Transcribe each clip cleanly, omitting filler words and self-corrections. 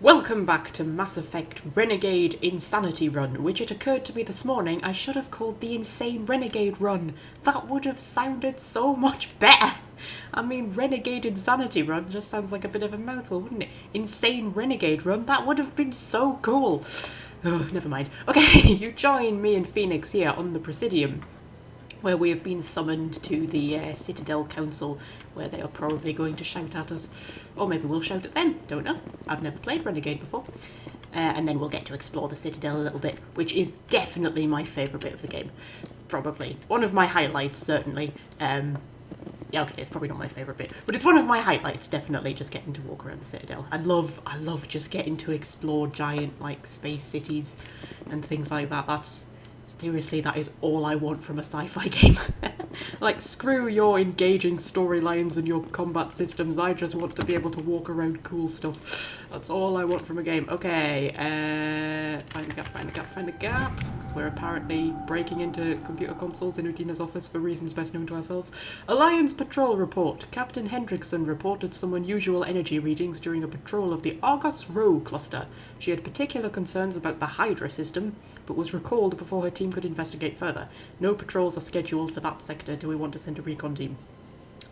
Welcome back to Mass Effect Renegade Insanity Run, which it occurred to me this morning I should have called the Insane Renegade Run. That would have sounded so much better. I mean, Renegade Insanity Run just sounds like a bit of a mouthful, wouldn't it? Insane Renegade Run, that would have been so cool. Oh, never mind. Okay, you join me and Phoenix here on the Presidium, where we have been summoned to the Citadel Council, where they are probably going to shout at us. Or maybe we'll shout at them, don't know. I've never played Renegade before. And then we'll get to explore the Citadel a little bit, which is definitely my favourite bit of the game. Probably. One of my highlights, certainly. Yeah, okay, it's probably not my favourite bit, but it's one of my highlights, definitely, just getting to walk around the Citadel. I love just getting to explore giant, like, space cities and things like that. Seriously, that is all I want from a sci-fi game. Like, screw your engaging storylines and your combat systems. I just want to be able to walk around cool stuff. That's all I want from a game. Okay, find the gap. Because we're apparently breaking into computer consoles in Udina's office for reasons best known to ourselves. Alliance Patrol Report. Captain Hendrickson reported some unusual energy readings during a patrol of the Argos Row cluster. She had particular concerns about the Hydra system, but was recalled before her team could investigate further. No patrols are scheduled for that sector. Do we want to send a recon team?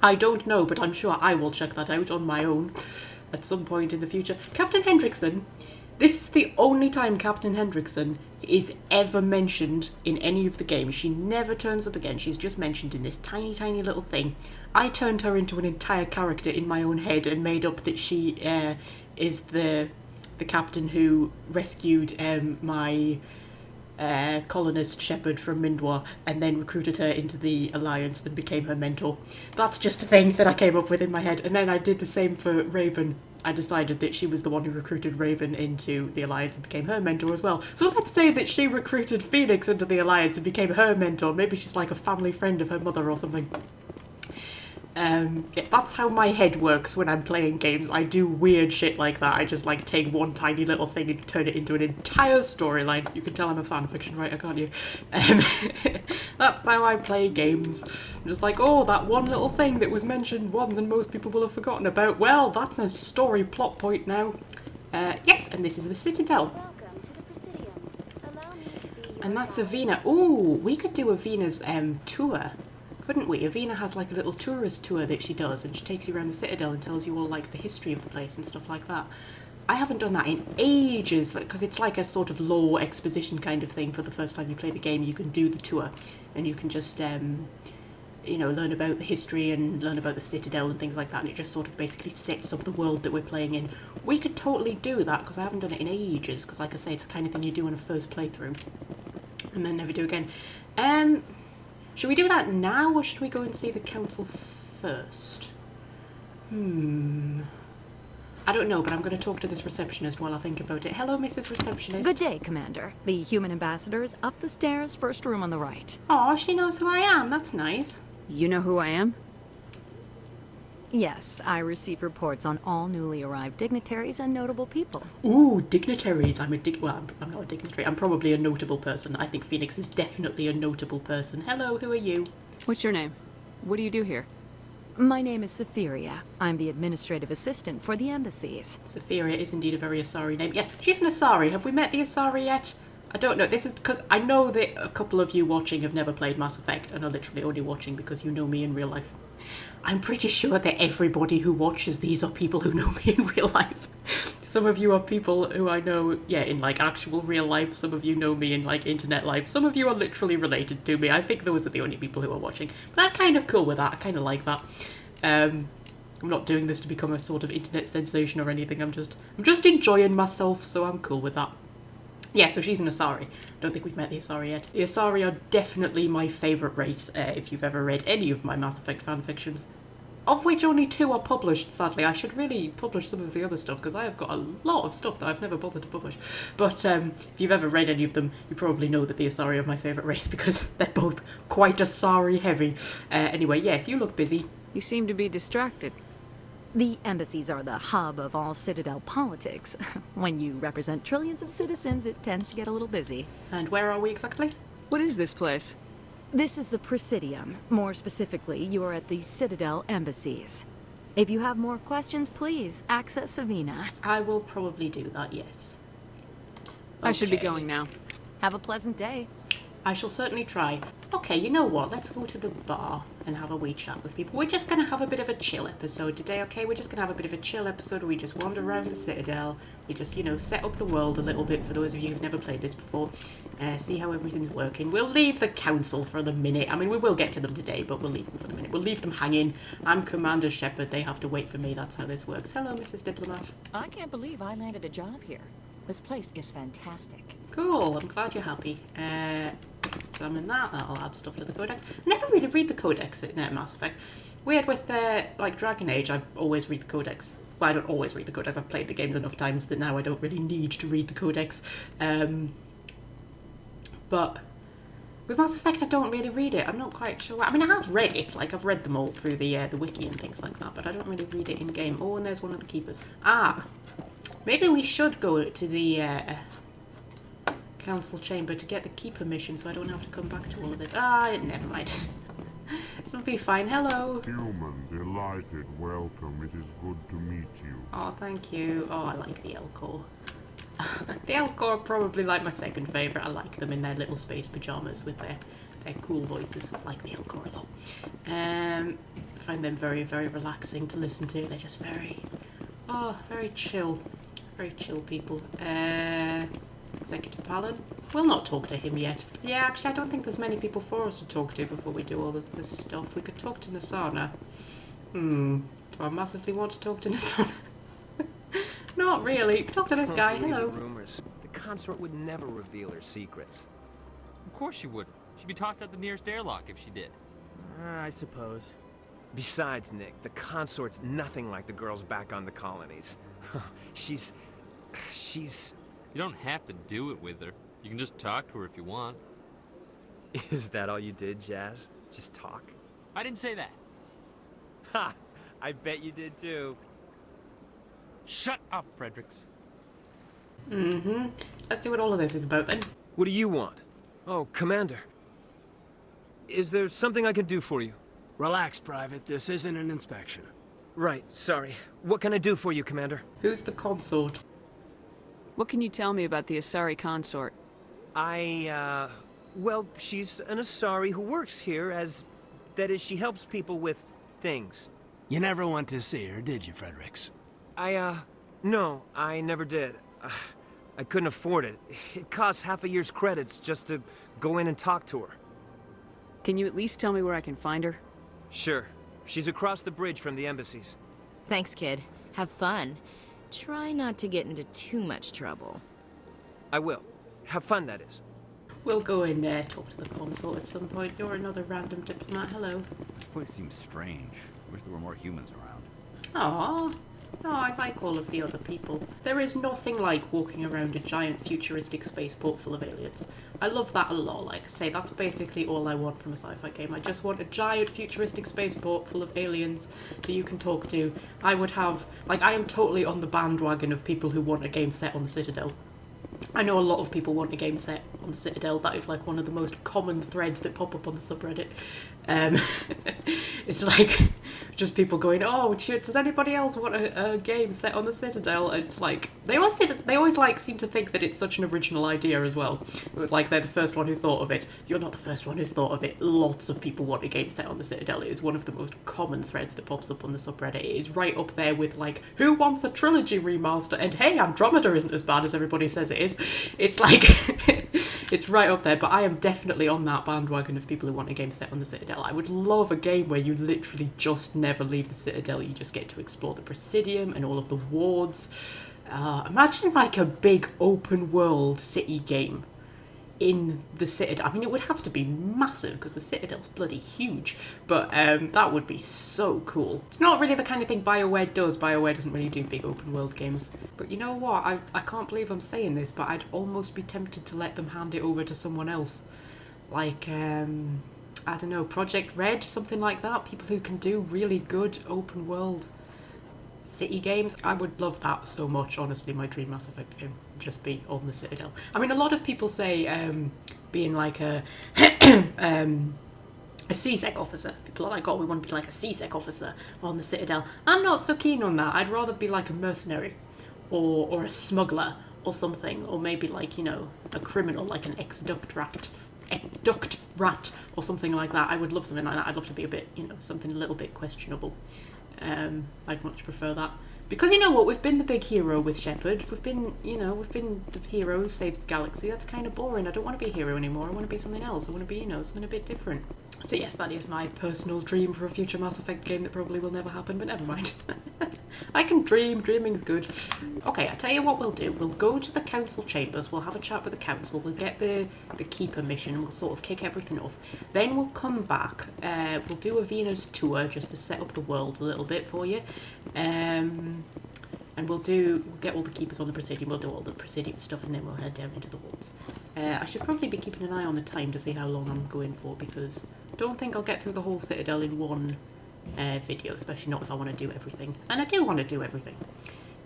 I don't know, but I'm sure I will check that out on my own at some point in the future. Captain Hendrickson. This is the only time Captain Hendrickson is ever mentioned in any of the games. She never turns up again. She's just mentioned in this tiny, tiny little thing. I turned her into an entire character in my own head and made up that she is the captain who rescued my colonist shepherd from Mindwa and then recruited her into the Alliance and became her mentor. That's just a thing that I came up with in my head. And then I did the same for Raven. I decided that she was the one who recruited Raven into the Alliance and became her mentor as well. So let's say that she recruited Phoenix into the Alliance and became her mentor. Maybe she's like a family friend of her mother or something. Yeah, that's how my head works when I'm playing games. I do weird shit like that. I just like take one tiny little thing and turn it into an entire storyline. You can tell I'm a fanfiction writer, can't you? That's how I play games. I'm just like, oh, that one little thing that was mentioned once and most people will have forgotten about. Well, that's a story plot point now. Yes, and this is the Citadel. Welcome to the Presidium. Allow me to be your And that's guide. Avina. Ooh, we could do Avina's tour. Couldn't we? Avina has like a little tourist tour that she does, and she takes you around the Citadel and tells you all like the history of the place and stuff like that. I haven't done that in ages, because it's like a sort of lore exposition kind of thing. For the first time you play the game, you can do the tour, and you can just, you know, learn about the history and learn about the Citadel and things like that, and it just sort of basically sets up the world that we're playing in. We could totally do that, because I haven't done it in ages, because like I say, it's the kind of thing you do on a first playthrough, and then never do again. Should we do that now, or should we go and see the council first? I don't know, but I'm going to talk to this receptionist while I think about it. Hello, Mrs. Receptionist. Good day, Commander. The human ambassador is up the stairs, first room on the right. Oh, she knows who I am. That's nice. You know who I am? Yes, I receive reports on all newly arrived dignitaries and notable people. Ooh, dignitaries. I'm not a dignitary. I'm probably a notable person. I think Phoenix is definitely a notable person. Hello, who are you? What's your name? What do you do here? My name is Safiria. I'm the administrative assistant for the embassies. Safiria is indeed a very Asari name. Yes, she's an Asari. Have we met the Asari yet? I don't know. This is because I know that a couple of you watching have never played Mass Effect and are literally only watching because you know me in real life. I'm pretty sure that everybody who watches these are people who know me in real life. Some of you are people who I know, yeah, in like actual real life. Some of you know me in like internet life. Some of you are literally related to me. I think those are the only people who are watching. But I'm kind of cool with that. I kind of like that. I'm not doing this to become a sort of internet sensation or anything. I'm just enjoying myself, so I'm cool with that. Yeah, so she's an Asari. Don't think we've met the Asari yet. The Asari are definitely my favourite race, if you've ever read any of my Mass Effect fanfictions. Of which only 2 are published, sadly. I should really publish some of the other stuff, because I have got a lot of stuff that I've never bothered to publish. But if you've ever read any of them, you probably know that the Asari are my favourite race, because they're both quite Asari heavy. Anyway, yes, you look busy. You seem to be distracted. The embassies are the hub of all Citadel politics. When you represent trillions of citizens, it tends to get a little busy. And where are we exactly? What is this place? This is the Presidium. More specifically, you are at the Citadel embassies. If you have more questions, please access Savina. I will probably do that, yes. I should be Okay. going now. Have a pleasant day. I shall certainly try. Okay, you know what? Let's go to the bar and have a wee chat with people. We're just going to have a bit of a chill episode today, okay? We're just going to have a bit of a chill episode where we just wander around the Citadel. We just, set up the world a little bit for those of you who've never played this before. See how everything's working. We'll leave the council for the minute. I mean, we will get to them today, but we'll leave them for the minute. We'll leave them hanging. I'm Commander Shepard. They have to wait for me. That's how this works. Hello, Mrs. Diplomat. I can't believe I landed a job here. This place is fantastic. Cool, I'm glad you're happy. Examine that, that'll add stuff to the codex. I never really read the codex in Mass Effect. Weird with, Dragon Age, I always read the codex. Well, I don't always read the codex, I've played the games enough times that now I don't really need to read the codex. But with Mass Effect, I don't really read it. I'm not quite sure. I mean, I have read it. Like, I've read them all through the wiki and things like that, but I don't really read it in-game. Oh, and there's one of the keepers. Ah! Maybe we should go to the council chamber to get the keeper mission so I don't have to come back to all of this. Never mind. This will be fine. Hello. Human, delighted, welcome. It is good to meet you. Oh, thank you. Oh, I like the Elcor. The Elcor are probably like my second favourite. I like them in their little space pyjamas with their cool voices. I like the Elcor a lot. I find them very, very relaxing to listen to. They're just very chill. Very chill people. Executive Palin. We'll not talk to him yet. Yeah, actually, I don't think there's many people for us to talk to before we do all this stuff. We could talk to Nasana. Do I massively want to talk to Nasana? Not really. Talk to this guy. Hello. Rumors. The consort would never reveal her secrets. Of course she wouldn't. She'd be tossed out the nearest airlock if she did. I suppose. Besides, Nick, the consort's nothing like the girls back on the colonies. She's... You don't have to do it with her. You can just talk to her if you want. Is that all you did, Jazz? Just talk? I didn't say that. Ha! I bet you did too. Shut up, Fredericks. Let's see what all of this is about then. What do you want? Oh, Commander. Is there something I can do for you? Relax, Private. This isn't an inspection. Right, sorry. What can I do for you, Commander? Who's the consort? What can you tell me about the Asari consort? Well, she's an Asari who works here that is, she helps people with things. You never went to see her, did you, Fredericks? No, I never did. I couldn't afford it. It costs half a year's credits just to go in and talk to her. Can you at least tell me where I can find her? Sure. She's across the bridge from the embassies. Thanks, kid. Have fun. Try not to get into too much trouble. I will. Have fun, that is. We'll go in there, talk to the consort at some point. You're another random diplomat. Hello. This place seems strange. Wish there were more humans around. Aww. Oh, I like all of the other people. There is nothing like walking around a giant futuristic spaceport full of aliens. I love that a lot. Like I say, that's basically all I want from a sci-fi game. I just want a giant futuristic spaceport full of aliens that you can talk to. I would have... I am totally on the bandwagon of people who want a game set on the Citadel. I know a lot of people want a game set on the Citadel. That is like one of the most common threads that pop up on the subreddit. It's like just people going, "Oh, does anybody else want a game set on the Citadel?" And it's like they always seem to think that it's such an original idea as well. Like they're the first one who's thought of it. You're not the first one who's thought of it. Lots of people want a game set on the Citadel. It is one of the most common threads that pops up on the subreddit. It is right up there with like, "Who wants a trilogy remaster?" and "Hey, Andromeda isn't as bad as everybody says it is." It's like it's right up there. But I am definitely on that bandwagon of people who want a game set on the Citadel. I would love a game where you literally just never leave the Citadel. You just get to explore the Presidium and all of the wards. Imagine like a big open world city game in the Citadel. I mean, it would have to be massive because the Citadel's bloody huge, but that would be so cool. It's not really the kind of thing BioWare does. BioWare doesn't really do big open world games. But you know what? I can't believe I'm saying this, but I'd almost be tempted to let them hand it over to someone else. Like, I don't know, Project Red, something like that. People who can do really good open world city games. I would love that so much. Honestly, my dream Mass Effect game would just be on the Citadel. I mean, a lot of people say being like a A CSEC officer. People are like, oh, we want to be like a CSEC officer on the Citadel. I'm not so keen on that. I'd rather be like a mercenary or a smuggler or something, or maybe like, you know, a criminal, like an ex-duct rat or something like that. I would love something like that. I'd love to be a bit, you know, something a little bit questionable. I'd much prefer that. Because you know what, we've been the big hero with Shepard. We've been the hero who saved the galaxy. That's kind of boring. I don't want to be a hero anymore. I want to be something else. I want to be, you know, something a bit different. So yes, that is my personal dream for a future Mass Effect game that probably will never happen, but never mind. I can dream. Dreaming's good. Okay, I tell you what we'll do. We'll go to the council chambers. We'll have a chat with the council. We'll get the Keeper mission. We'll sort of kick everything off. Then we'll come back. We'll do a Venus tour just to set up the world a little bit for you. And we'll get all the Keepers on the Presidium. We'll do all the Presidium stuff, and then we'll head down into the woods. I should probably be keeping an eye on the time to see how long I'm going for, because I don't think I'll get through the whole Citadel in one video, especially not if I want to do everything. And I do want to do everything.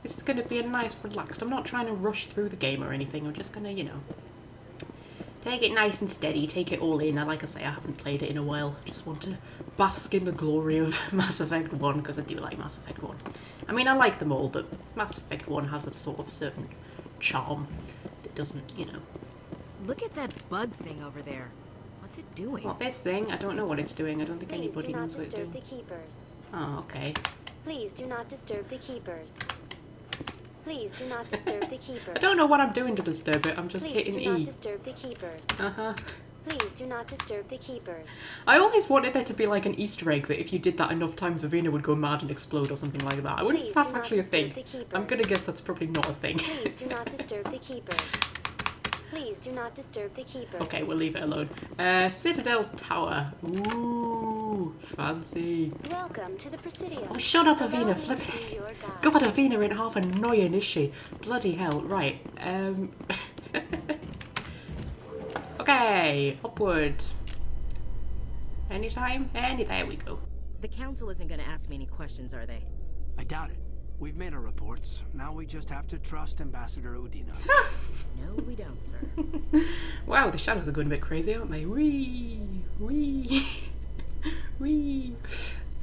This is going to be a nice, relaxed... I'm not trying to rush through the game or anything. I'm just going to, you know, take it nice and steady, take it all in. And like I say, I haven't played it in a while. Just want to bask in the glory of Mass Effect 1, because I do like Mass Effect 1. I mean, I like them all, but Mass Effect 1 has a sort of certain charm that doesn't, you know... Look at that bug thing over there. What's it doing? What, this thing? I don't know what it's doing. I don't think anybody knows what it's doing. Please do not disturb the Keepers. Oh, okay. Please do not disturb the Keepers. Please do not disturb the Keepers. I don't know what I'm doing to disturb it. I'm just hitting Please E. do not disturb the Keepers. Uh-huh. Please do not disturb the Keepers. I always wanted there to be like an Easter egg that if you did that enough times, Ravina would go mad and explode or something like that. I wonder if that's actually a thing. I'm gonna guess that's probably not a thing. Please do not disturb the Keepers. Please do not disturb the Keepers. Okay, we'll leave it alone. Citadel Tower. Ooh, fancy. Welcome to the Presidium. Oh, shut up, Allow Avina. me Flip to be it. your guide. God, Avina ain't half annoying, is she? Bloody hell. Right. Okay, upward. Anytime? There we go. The council isn't going to ask me any questions, are they? I doubt it. We've made our reports. Now we just have to trust Ambassador Udina. No, we don't, sir. Wow, the shadows are going a bit crazy, aren't they? Wee, wee, wee.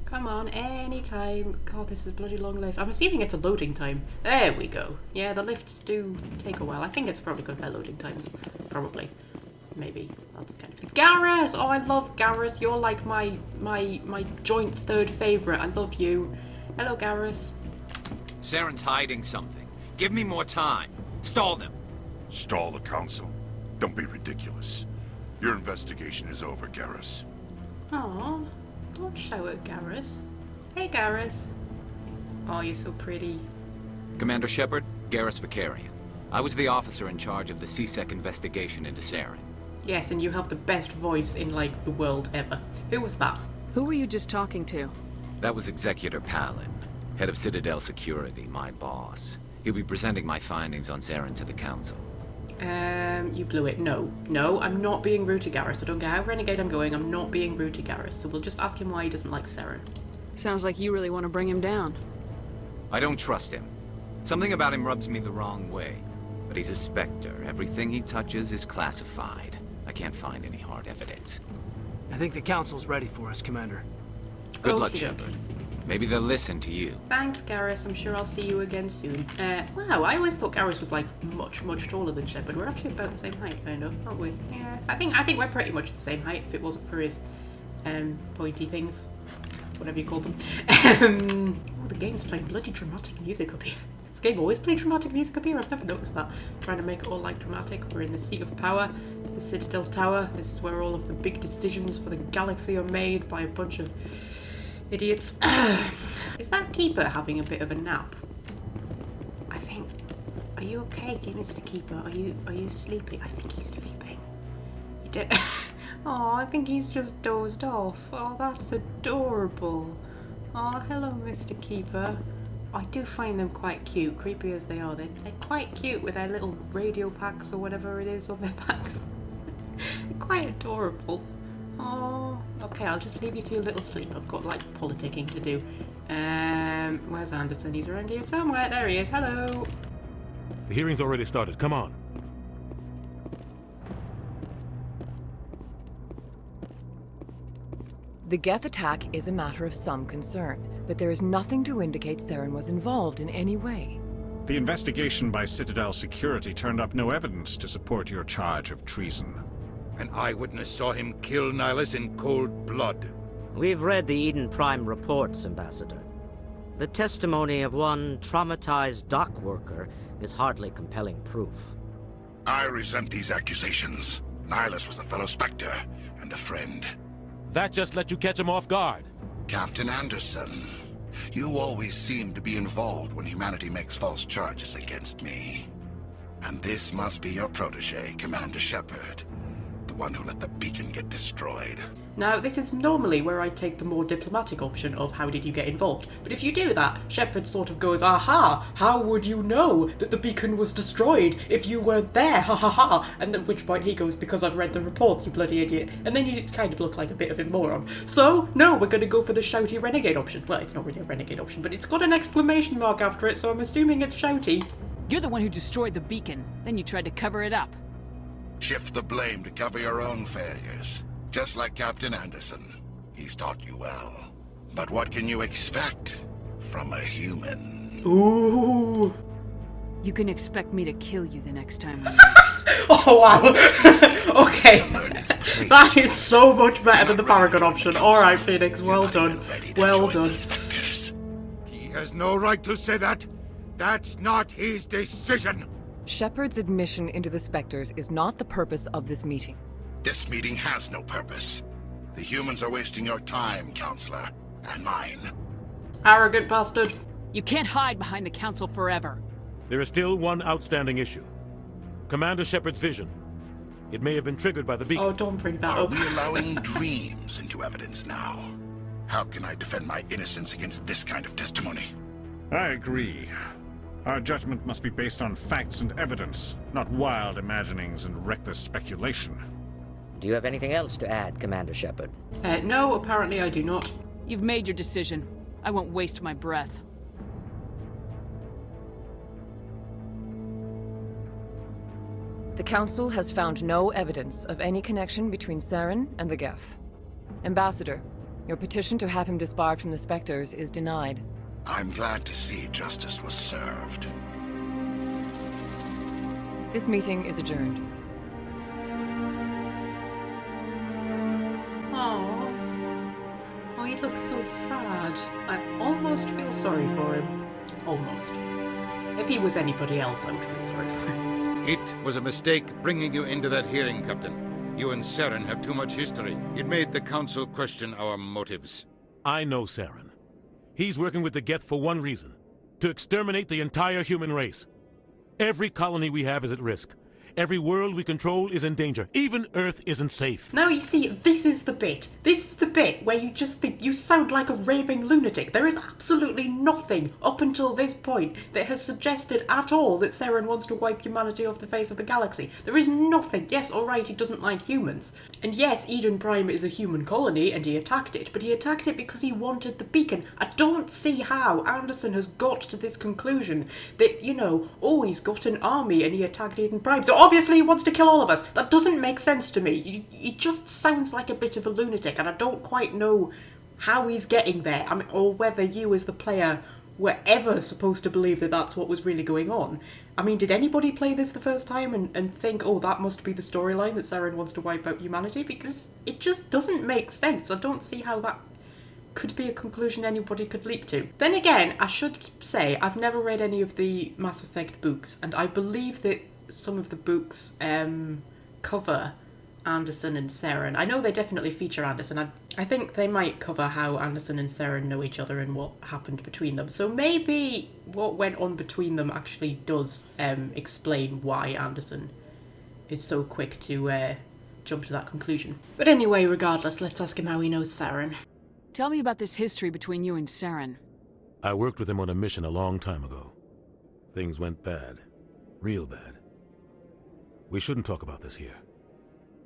Come on, anytime. God, this is a bloody long lift. I'm assuming it's a loading time. There we go. Yeah, the lifts do take a while. I think it's probably because they're loading times. Probably. Maybe. That's kind of thing. Garrus! Oh, I love Garrus. You're like my joint third favourite. I love you. Hello, Garrus. Saren's hiding something. Give me more time. Stall them. Stall the council? Don't be ridiculous. Your investigation is over, Garrus. Aw, don't shout at Garrus. Hey, Garrus. Oh, you're so pretty. Commander Shepard, Garrus Vicarian. I was the officer in charge of the CSEC investigation into Saren. Yes, and you have the best voice in, like, the world ever. Who was that? Who were you just talking to? That was Executor Palin, head of Citadel Security, my boss. He'll be presenting my findings on Saren to the council. You blew it. No, I'm not being rude to Garrus. I don't care how renegade I'm going, I'm not being rude to Garrus. So we'll just ask him why he doesn't like Saren. Sounds like you really want to bring him down. I don't trust him. Something about him rubs me the wrong way. But he's a Spectre. Everything he touches is classified. I can't find any hard evidence. I think the council's ready for us, Commander. Good luck, Okie Shepard. dokie. Maybe they'll listen to you. Thanks, Garrus. I'm sure I'll see you again soon. Wow, I always thought Garrus was like much taller than Shepard. We're actually about the same height, kind of, aren't we? Yeah, I think we're pretty much the same height if it wasn't for his pointy things, whatever you call them. Oh, the game's playing bloody dramatic music up here. This game always plays dramatic music up here. I've never noticed that. Trying to make it all like dramatic. We're in the seat of power. It's the Citadel Tower. This is where all of the big decisions for the galaxy are made by a bunch of idiots. Is that Keeper having a bit of a nap? I think. Are you okay, Mr. Keeper? Are you sleeping? I think he's sleeping. You did. Oh, I think he's just dozed off. Oh, that's adorable. Oh, hello, Mr. Keeper. I do find them quite cute, creepy as they are. They're quite cute with their little radio packs or whatever it is on their backs. They're quite adorable. Oh, okay, I'll just leave you to your little sleep. I've got, like, politicking to do. Where's Anderson? He's around here somewhere. There he is. Hello. The hearing's already started. Come on. The Geth attack is a matter of some concern, but there is nothing to indicate Saren was involved in any way. The investigation by Citadel Security turned up no evidence to support your charge of treason. An eyewitness saw him kill Nihilus in cold blood. We've read the Eden Prime reports, Ambassador. The testimony of one traumatized dock worker is hardly compelling proof. I resent these accusations. Nihilus was a fellow Spectre and a friend. That just let you catch him off guard. Captain Anderson, you always seem to be involved when humanity makes false charges against me. And this must be your protege, Commander Shepard. The one who let the beacon get destroyed. Now, this is normally where I take the more diplomatic option of how did you get involved. But if you do that, Shepard sort of goes, aha, how would you know that the beacon was destroyed if you weren't there, ha ha ha. And at which point he goes, because I've read the reports, you bloody idiot. And then you kind of look like a bit of a moron. So, no, we're going to go for the shouty renegade option. Well, it's not really a renegade option, but it's got an exclamation mark after it, so I'm assuming it's shouty. You're the one who destroyed the beacon, then you tried to cover it up. Shift the blame to cover your own failures. Just like Captain Anderson. He's taught you well. But what can you expect from a human? Ooh. You can expect me to kill you the next time we meet. Oh, wow. Okay. That is so much better than the Paragon option. Alright, Phoenix, well done. Well done. He has no right to say that. That's not his decision. Shepard's admission into the Spectres is not the purpose of this meeting. This meeting has no purpose. The humans are wasting your time, Counselor, and mine. Arrogant bastard. You can't hide behind the Council forever. There is still one outstanding issue. Commander Shepard's vision. It may have been triggered by the beacon. Oh, don't bring that Are up. we allowing dreams into evidence now? How can I defend my innocence against this kind of testimony? I agree. Our judgment must be based on facts and evidence, not wild imaginings and reckless speculation. Do you have anything else to add, Commander Shepard? No, apparently I do not. You've made your decision. I won't waste my breath. The Council has found no evidence of any connection between Saren and the Geth. Ambassador, your petition to have him disbarred from the Spectres is denied. I'm glad to see justice was served. This meeting is adjourned. Oh, he looks so sad. I almost feel sorry for him. Almost. If he was anybody else, I would feel sorry for him. It was a mistake bringing you into that hearing, Captain. You and Saren have too much history. It made the Council question our motives. I know Saren. He's working with the Geth for one reason. To exterminate the entire human race. Every colony we have is at risk. Every world we control is in danger. Even Earth isn't safe. Now you see, this is the bit. This is the bit where you just think you sound like a raving lunatic. There is absolutely nothing up until this point that has suggested at all that Saren wants to wipe humanity off the face of the galaxy. There is nothing. Yes, alright, he doesn't like humans. And yes, Eden Prime is a human colony and he attacked it, but he attacked it because he wanted the beacon. I don't see how Anderson has got to this conclusion that, you know, oh, he's got an army and he attacked Eden Prime, so obviously he wants to kill all of us. That doesn't make sense to me. He just sounds like a bit of a lunatic, and I don't quite know how he's getting there. I mean, or whether you as the player were ever supposed to believe that that's what was really going on. I mean, did anybody play this the first time and think, oh, that must be the storyline, that Saren wants to wipe out humanity? Because it just doesn't make sense. I don't see how that could be a conclusion anybody could leap to. Then again, I should say, I've never read any of the Mass Effect books, and I believe that some of the books cover Anderson and Saren. I know they definitely feature Anderson. I think they might cover how Anderson and Saren know each other and what happened between them. So maybe what went on between them actually does explain why Anderson is so quick to jump to that conclusion. But anyway, regardless, let's ask him how he knows Saren. Tell me about this history between you and Saren. I worked with him on a mission a long time ago. Things went bad. Real bad. We shouldn't talk about this here.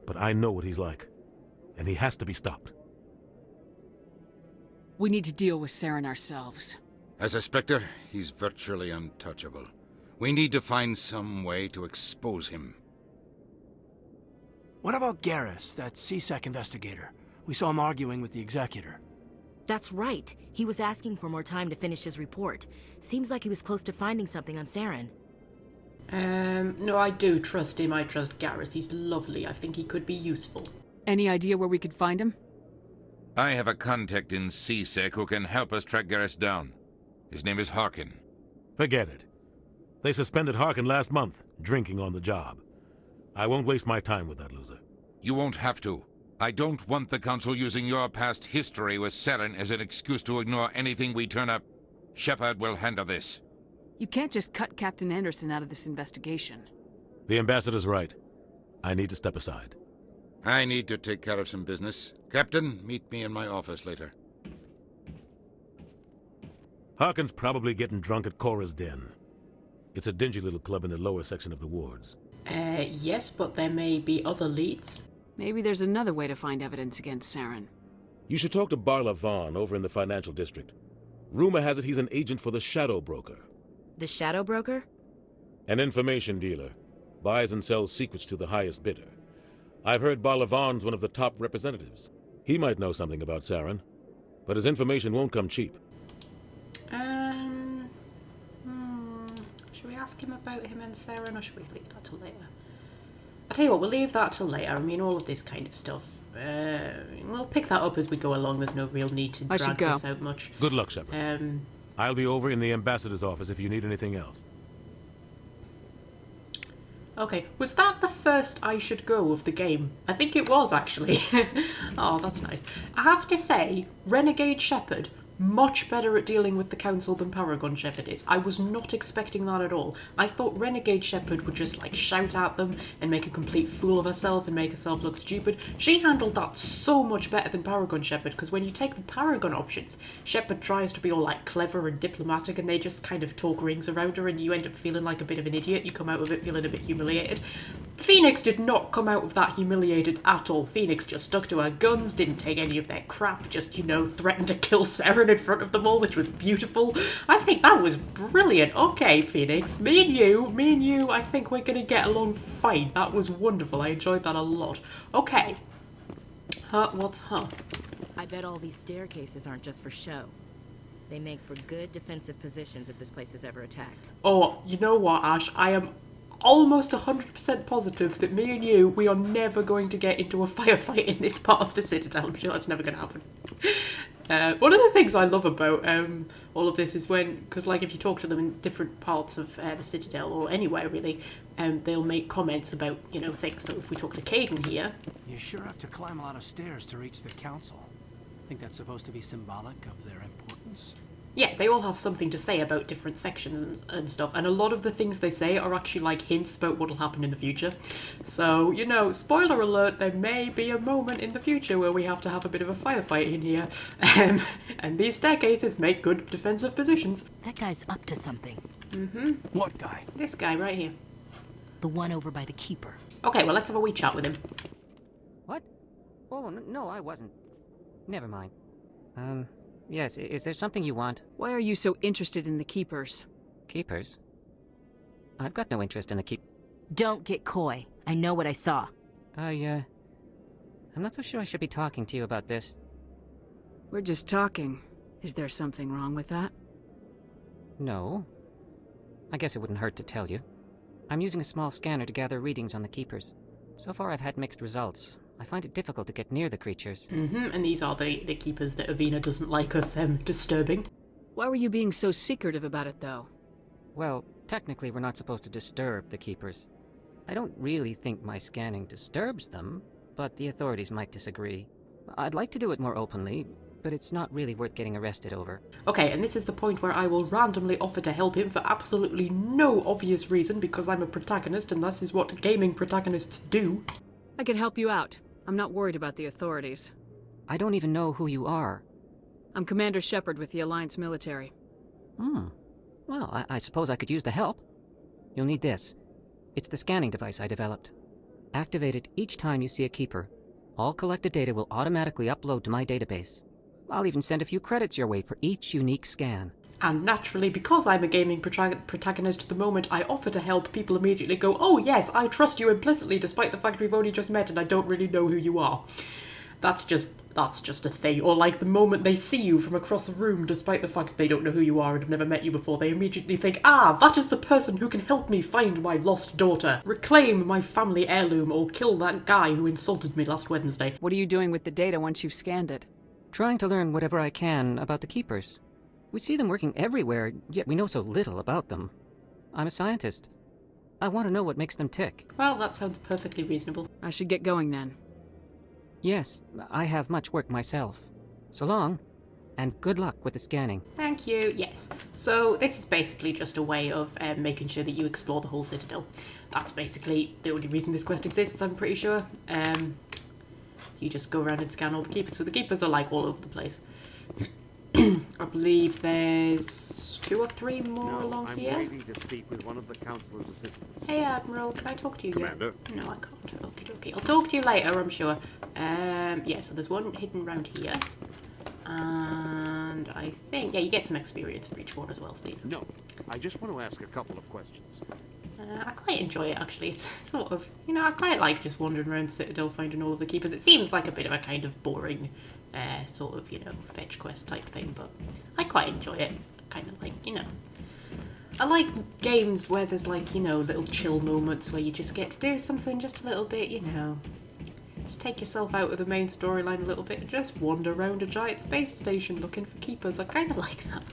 But I know what he's like. And he has to be stopped. We need to deal with Saren ourselves. As a Spectre, he's virtually untouchable. We need to find some way to expose him. What about Garrus, that CSEC investigator? We saw him arguing with the executor. That's right. He was asking for more time to finish his report. Seems like he was close to finding something on Saren. No, I do trust him. I trust Garrus. He's lovely. I think he could be useful. Any idea where we could find him? I have a contact in CSEC who can help us track Garrus down. His name is Harkin. Forget it. They suspended Harkin last month, drinking on the job. I won't waste my time with that loser. You won't have to. I don't want the Council using your past history with Saren as an excuse to ignore anything we turn up. Shepard will handle this. You can't just cut Captain Anderson out of this investigation. The ambassador's right. I need to step aside. I need to take care of some business. Captain, meet me in my office later. Harkin's probably getting drunk at Cora's Den. It's a dingy little club in the lower section of the wards. Yes, but there may be other leads. Maybe there's another way to find evidence against Saren. You should talk to Barla Vaughn over in the financial district. Rumor has it he's an agent for the Shadow Broker. The Shadow Broker? An information dealer. Buys and sells secrets to the highest bidder. I've heard Barla Vaughn's one of the top representatives. He might know something about Saren, but his information won't come cheap. Should we ask him about him and Saren, or should we leave that till later? I'll tell you what, we'll leave that till later. I mean, all of this kind of stuff. We'll pick that up as we go along. There's no real need to drag this out much. Good luck, Shepard. I'll be over in the ambassador's office if you need anything else. Okay, was that the first I should go of the game? I think it was, actually. Oh, that's nice. I have to say, Renegade Shepard, much better at dealing with the Council than Paragon Shepard is. I was not expecting that at all. I thought Renegade Shepard would just, like, shout at them and make a complete fool of herself and make herself look stupid. She handled that so much better than Paragon Shepard, because when you take the Paragon options, Shepard tries to be all, like, clever and diplomatic, and they just kind of talk rings around her, and you end up feeling like a bit of an idiot. You come out of it feeling a bit humiliated. Phoenix did not come out of that humiliated at all. Phoenix just stuck to her guns, didn't take any of their crap, just, you know, threatened to kill Saren in front of them all, which was beautiful. I think that was brilliant. Okay, Phoenix, me and you, I think we're gonna get along fine. That was wonderful. I enjoyed that a lot. Okay. What's her? I bet all these staircases aren't just for show. They make for good defensive positions if this place is ever attacked. Oh, you know what, Ash? I am almost 100% positive that me and you, we are never going to get into a firefight in this part of the Citadel. I'm sure that's never going to happen. One of the things I love about all of this is when, because like if you talk to them in different parts of the Citadel or anywhere really, they'll make comments about, you know, things. So if we talk to Caden here... You sure have to climb a lot of stairs to reach the Council. Think that's supposed to be symbolic of their importance? Yeah, they all have something to say about different sections and stuff, and a lot of the things they say are actually like hints about what'll happen in the future. So, you know, spoiler alert, there may be a moment in the future where we have to have a bit of a firefight in here. And these staircases make good defensive positions. That guy's up to something. Mm-hmm. What guy? This guy right here. The one over by the Keeper. Okay, well, let's have a wee chat with him. What? Oh, no, I wasn't. Never mind. Yes, is there something you want? Why are you so interested in the Keepers? Keepers? I've got no interest in the Don't get coy. I know what I saw. I'm not so sure I should be talking to you about this. We're just talking. Is there something wrong with that? No. I guess it wouldn't hurt to tell you. I'm using a small scanner to gather readings on the Keepers. So far I've had mixed results. I find it difficult to get near the creatures. And these are the Keepers that Avina doesn't like us disturbing. Why were you being so secretive about it, though? Well, technically we're not supposed to disturb the Keepers. I don't really think my scanning disturbs them, but the authorities might disagree. I'd like to do it more openly, but it's not really worth getting arrested over. Okay, and this is the point where I will randomly offer to help him for absolutely no obvious reason, because I'm a protagonist and this is what gaming protagonists do. I can help you out. I'm not worried about the authorities. I don't even know who you are. I'm Commander Shepard with the Alliance military. Well, I suppose I could use the help. You'll need this. It's the scanning device I developed. Activate it each time you see a Keeper. All collected data will automatically upload to my database. I'll even send a few credits your way for each unique scan. And naturally, because I'm a gaming protagonist, the moment I offer to help, people immediately go, oh yes, I trust you implicitly, despite the fact we've only just met and I don't really know who you are. That's that's just a thing. Or like the moment they see you from across the room, despite the fact they don't know who you are and have never met you before, they immediately think, ah, that is the person who can help me find my lost daughter, reclaim my family heirloom, or kill that guy who insulted me last Wednesday. What are you doing with the data once you've scanned it? Trying to learn whatever I can about the Keepers. We see them working everywhere, yet we know so little about them. I'm a scientist. I want to know what makes them tick. Well, that sounds perfectly reasonable. I should get going then. Yes, I have much work myself. So long, and good luck with the scanning. Thank you. Yes. So this is basically just a way of making sure that you explore the whole Citadel. That's basically the only reason this quest exists, I'm pretty sure. You just go around and scan all the Keepers. So the Keepers are like all over the place. I believe there's 2 or 3 more along here. I'm waiting to speak with one of the Councilor's assistants. Hey Admiral, can I talk to you Commander? yet? No, I can't. Okay. I'll talk to you later, I'm sure. Yeah, so there's one hidden around here. And I think, yeah, you get some experience for each one as well, Steve. No, I just want to ask a couple of questions. I quite enjoy it, actually. It's sort of, you know, I quite like just wandering around Citadel finding all of the Keepers. It seems like a bit of a kind of boring sort of, you know, fetch quest type thing, but I quite enjoy it. Kind of like, you know, I like games where there's like, you know, little chill moments where you just get to do something just a little bit, you know, just take yourself out of the main storyline a little bit and just wander around a giant space station looking for Keepers. I kind of like that.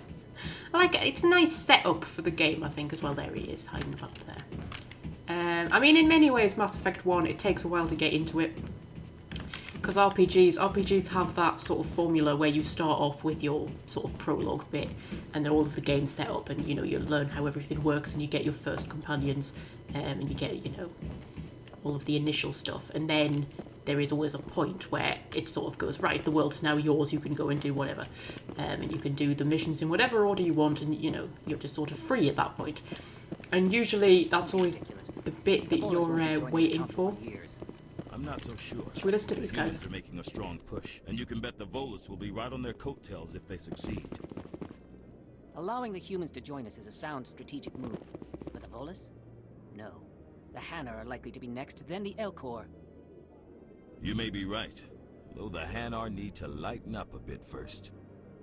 I like it. It's a nice setup for the game, I think, as well. There he is, hiding up there. I mean, in many ways, Mass Effect 1, it takes a while to get into it. Because RPGs have that sort of formula where you start off with your sort of prologue bit, and then all of the game's set up, and, you know, you learn how everything works, and you get your first companions, and you get, you know, all of the initial stuff. And then there is always a point where it sort of goes, right, the world is now yours, you can go and do whatever. And you can do the missions in whatever order you want, and, you know, you're just sort of free at that point. And usually that's always the bit that you're waiting for. I'm not so sure. Should we listen to these guys? They're making a strong push, and you can bet the Volus will be right on their coattails if they succeed. Allowing the humans to join us is a sound strategic move. But the Volus? No. The Hanar are likely to be next, then the Elcor. You may be right, though the Hanar need to lighten up a bit first.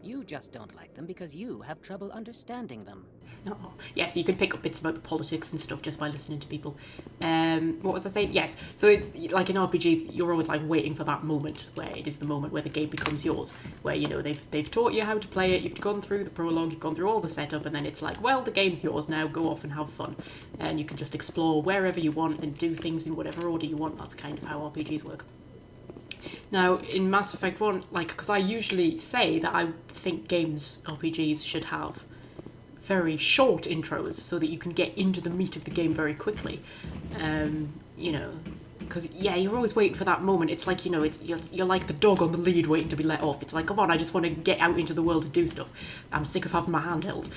You just don't like them because you have trouble understanding them. Oh, yes, you can pick up bits about the politics and stuff just by listening to people. What was I saying? Yes, so it's like in RPGs, you're always like waiting for that moment where it is the moment where the game becomes yours, where, you know, they've taught you how to play it, you've gone through the prologue, you've gone through all the setup, and then it's like, well, the game's yours now, go off and have fun. And you can just explore wherever you want and do things in whatever order you want. That's kind of how RPGs work. Now, in Mass Effect 1, like, because I usually say that I think games, RPGs, should have very short intros so that you can get into the meat of the game very quickly. You know, because, yeah, you're always waiting for that moment. It's like, you know, you're like the dog on the lead waiting to be let off. It's like, come on, I just want to get out into the world and do stuff. I'm sick of having my hand held.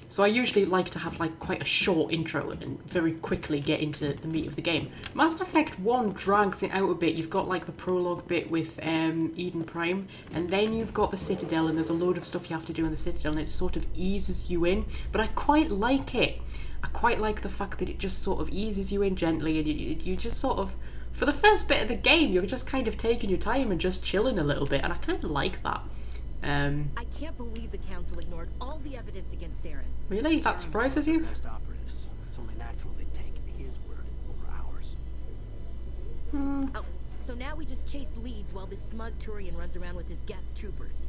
So I usually like to have like quite a short intro and very quickly get into the meat of the game. Mass Effect 1 drags it out a bit. You've got like the prologue bit with Eden Prime, and then you've got the Citadel, and there's a load of stuff you have to do in the Citadel, and it sort of eases you in. But I quite like it. I quite like the fact that it just sort of eases you in gently, and you just sort of, for the first bit of the game, you're just kind of taking your time and just chilling a little bit, and I kind of like that. I can't believe the Council ignored all the evidence against Saren. Really? That surprises you? Best operatives. It's only natural they take his word over ours. Oh, so now we just chase leads while this smug Turian runs around with his Geth troopers.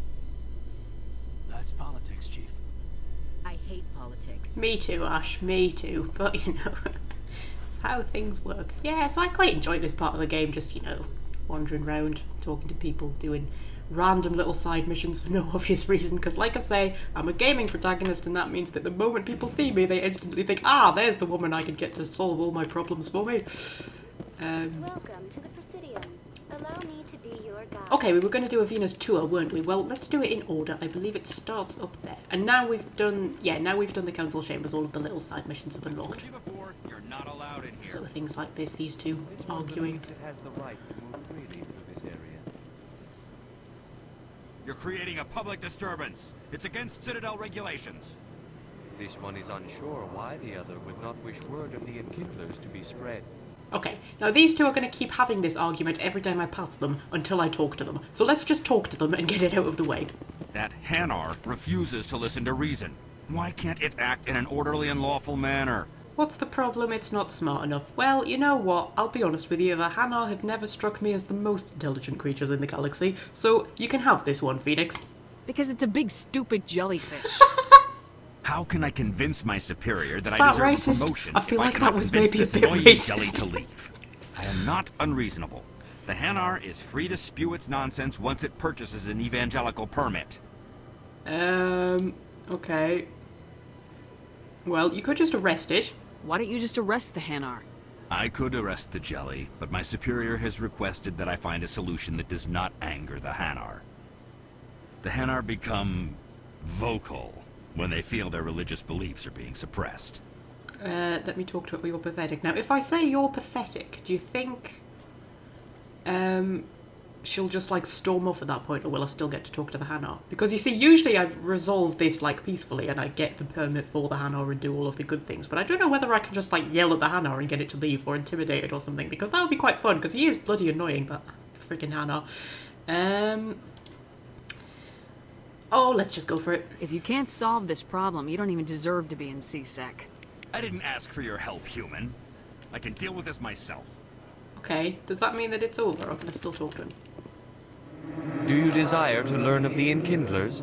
That's politics, Chief. I hate politics. Me too, Ash. Me too. But, you know, it's how things work. Yeah, so I quite enjoy this part of the game, just, you know, wandering around, talking to people, doing random little side missions for no obvious reason, because like I say, I'm a gaming protagonist, and that means that the moment people see me, they instantly think, ah, there's the woman I can get to solve all my problems for me. Welcome to the Presidium. Allow me to be your guide. Okay, we were going to do a Venus tour, weren't we? Well, let's do it in order. I believe it starts up there. And now we've done, now we've done the council chambers, all of the little side missions have unlocked. You're not allowed in here. So things like this, these two arguing. It has the right to move freely through this area. You're creating a public disturbance. It's against Citadel regulations. This one is unsure why the other would not wish word of the Enkindlers to be spread. Okay, now these two are going to keep having this argument every time I pass them until I talk to them. So let's just talk to them and get it out of the way. That Hanar refuses to listen to reason. Why can't it act in an orderly and lawful manner? What's the problem? It's not smart enough. Well, you know what? I'll be honest with you, the Hanar have never struck me as the most intelligent creatures in the galaxy, so you can have this one, Phoenix. Because it's a big, stupid jellyfish. How can I convince my superior that Is I that deserve racist? a promotion I feel if like I cannot that was convince maybe a this bit annoying racist. jelly to leave? I am not unreasonable. The Hanar is free to spew its nonsense once it purchases an evangelical permit. Okay. Well, you could just arrest it. Why don't you just arrest the Hanar? I could arrest the jelly, but my superior has requested that I find a solution that does not anger the Hanar. The Hanar become vocal when they feel their religious beliefs are being suppressed. Let me talk to it. You're pathetic. Now, if I say you're pathetic, do you think she'll just like storm off at that point, or will I still get to talk to the Hanar? Because you see, usually I've resolved this like peacefully and I get the permit for the Hanar and do all of the good things, but I don't know whether I can just like yell at the Hanar and get it to leave, or intimidate it or something, because that would be quite fun, because he is bloody annoying, that freaking Hanar. Oh, let's just go for it. If you can't solve this problem, you don't even deserve to be in CSEC. I didn't ask for your help, human. I can deal with this myself. Okay, does that mean that it's over, or can I still talk to him? Do you desire to learn of the Enkindlers?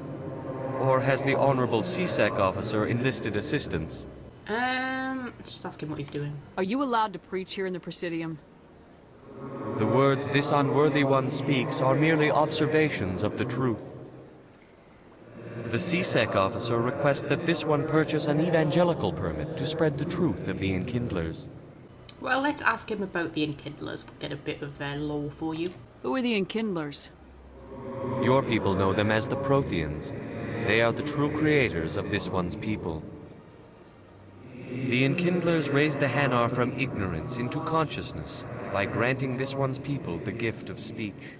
Or has the Honorable CSEC officer enlisted assistance? Let's just ask him what he's doing. Are you allowed to preach here in the Presidium? The words this unworthy one speaks are merely observations of the truth. The CSEC officer requests that this one purchase an evangelical permit to spread the truth of the Enkindlers. Well, let's ask him about the Enkindlers. We'll get a bit of lore for you. Who are the Enkindlers? Your people know them as the Protheans. They are the true creators of this one's people. The Enkindlers raised the Hanar from ignorance into consciousness by granting this one's people the gift of speech.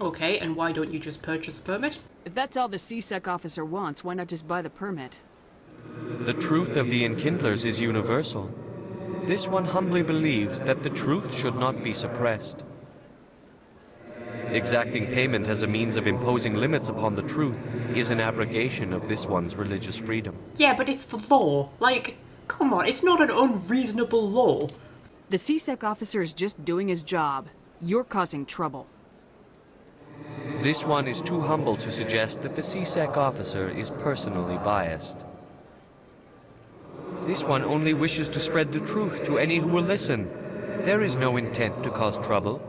Okay, and why don't you just purchase a permit? If that's all the CSEC officer wants, why not just buy the permit? The truth of the Enkindlers is universal. This one humbly believes that the truth should not be suppressed. Exacting payment as a means of imposing limits upon the truth is an abrogation of this one's religious freedom. Yeah, but it's the law. Like, come on, it's not an unreasonable law. The CSEC officer is just doing his job. You're causing trouble. This one is too humble to suggest that the CSEC officer is personally biased. This one only wishes to spread the truth to any who will listen. There is no intent to cause trouble.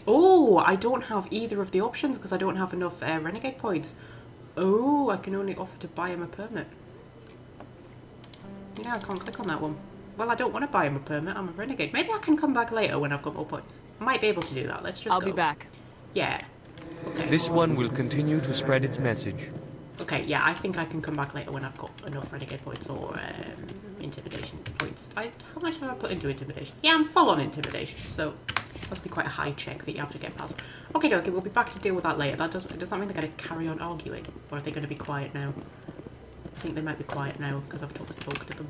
Oh, I don't have either of the options because I don't have enough Renegade points. Oh, I can only offer to buy him a permit. Yeah, I can't click on that one. Well, I don't want to buy him a permit. I'm a Renegade. Maybe I can come back later when I've got more points. I might be able to do that. Let's just I'll go. be back. Yeah. Okay. This one will continue to spread its message. Okay, yeah, I think I can come back later when I've got enough Renegade points or intimidation points. How much have I put into intimidation? Yeah, I'm full on intimidation, so must be quite a high check that you have to get past. Okay, we'll be back to deal with that later. Does that mean they're going to carry on arguing? Or are they going to be quiet now? I think they might be quiet now because I've talked to them.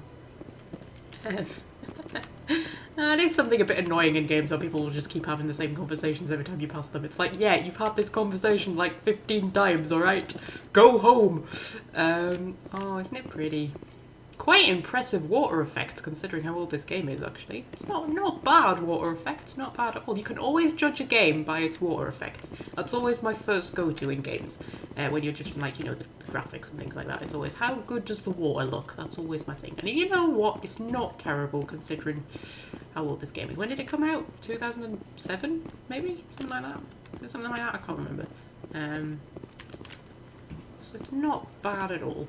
There's something a bit annoying in games where people will just keep having the same conversations every time you pass them. It's like, yeah, you've had this conversation like 15 times, alright? Go home! Oh, isn't it pretty? Quite impressive water effects considering how old this game is, actually. It's not bad water effects, not bad at all. You can always judge a game by its water effects. That's always my first go-to in games. When you're judging, like, you know, the graphics and things like that. It's always, how good does the water look? That's always my thing. And you know what? It's not terrible considering how old this game is. When did it come out? 2007, maybe? Something like that? Is it something like that? I can't remember. So it's not bad at all.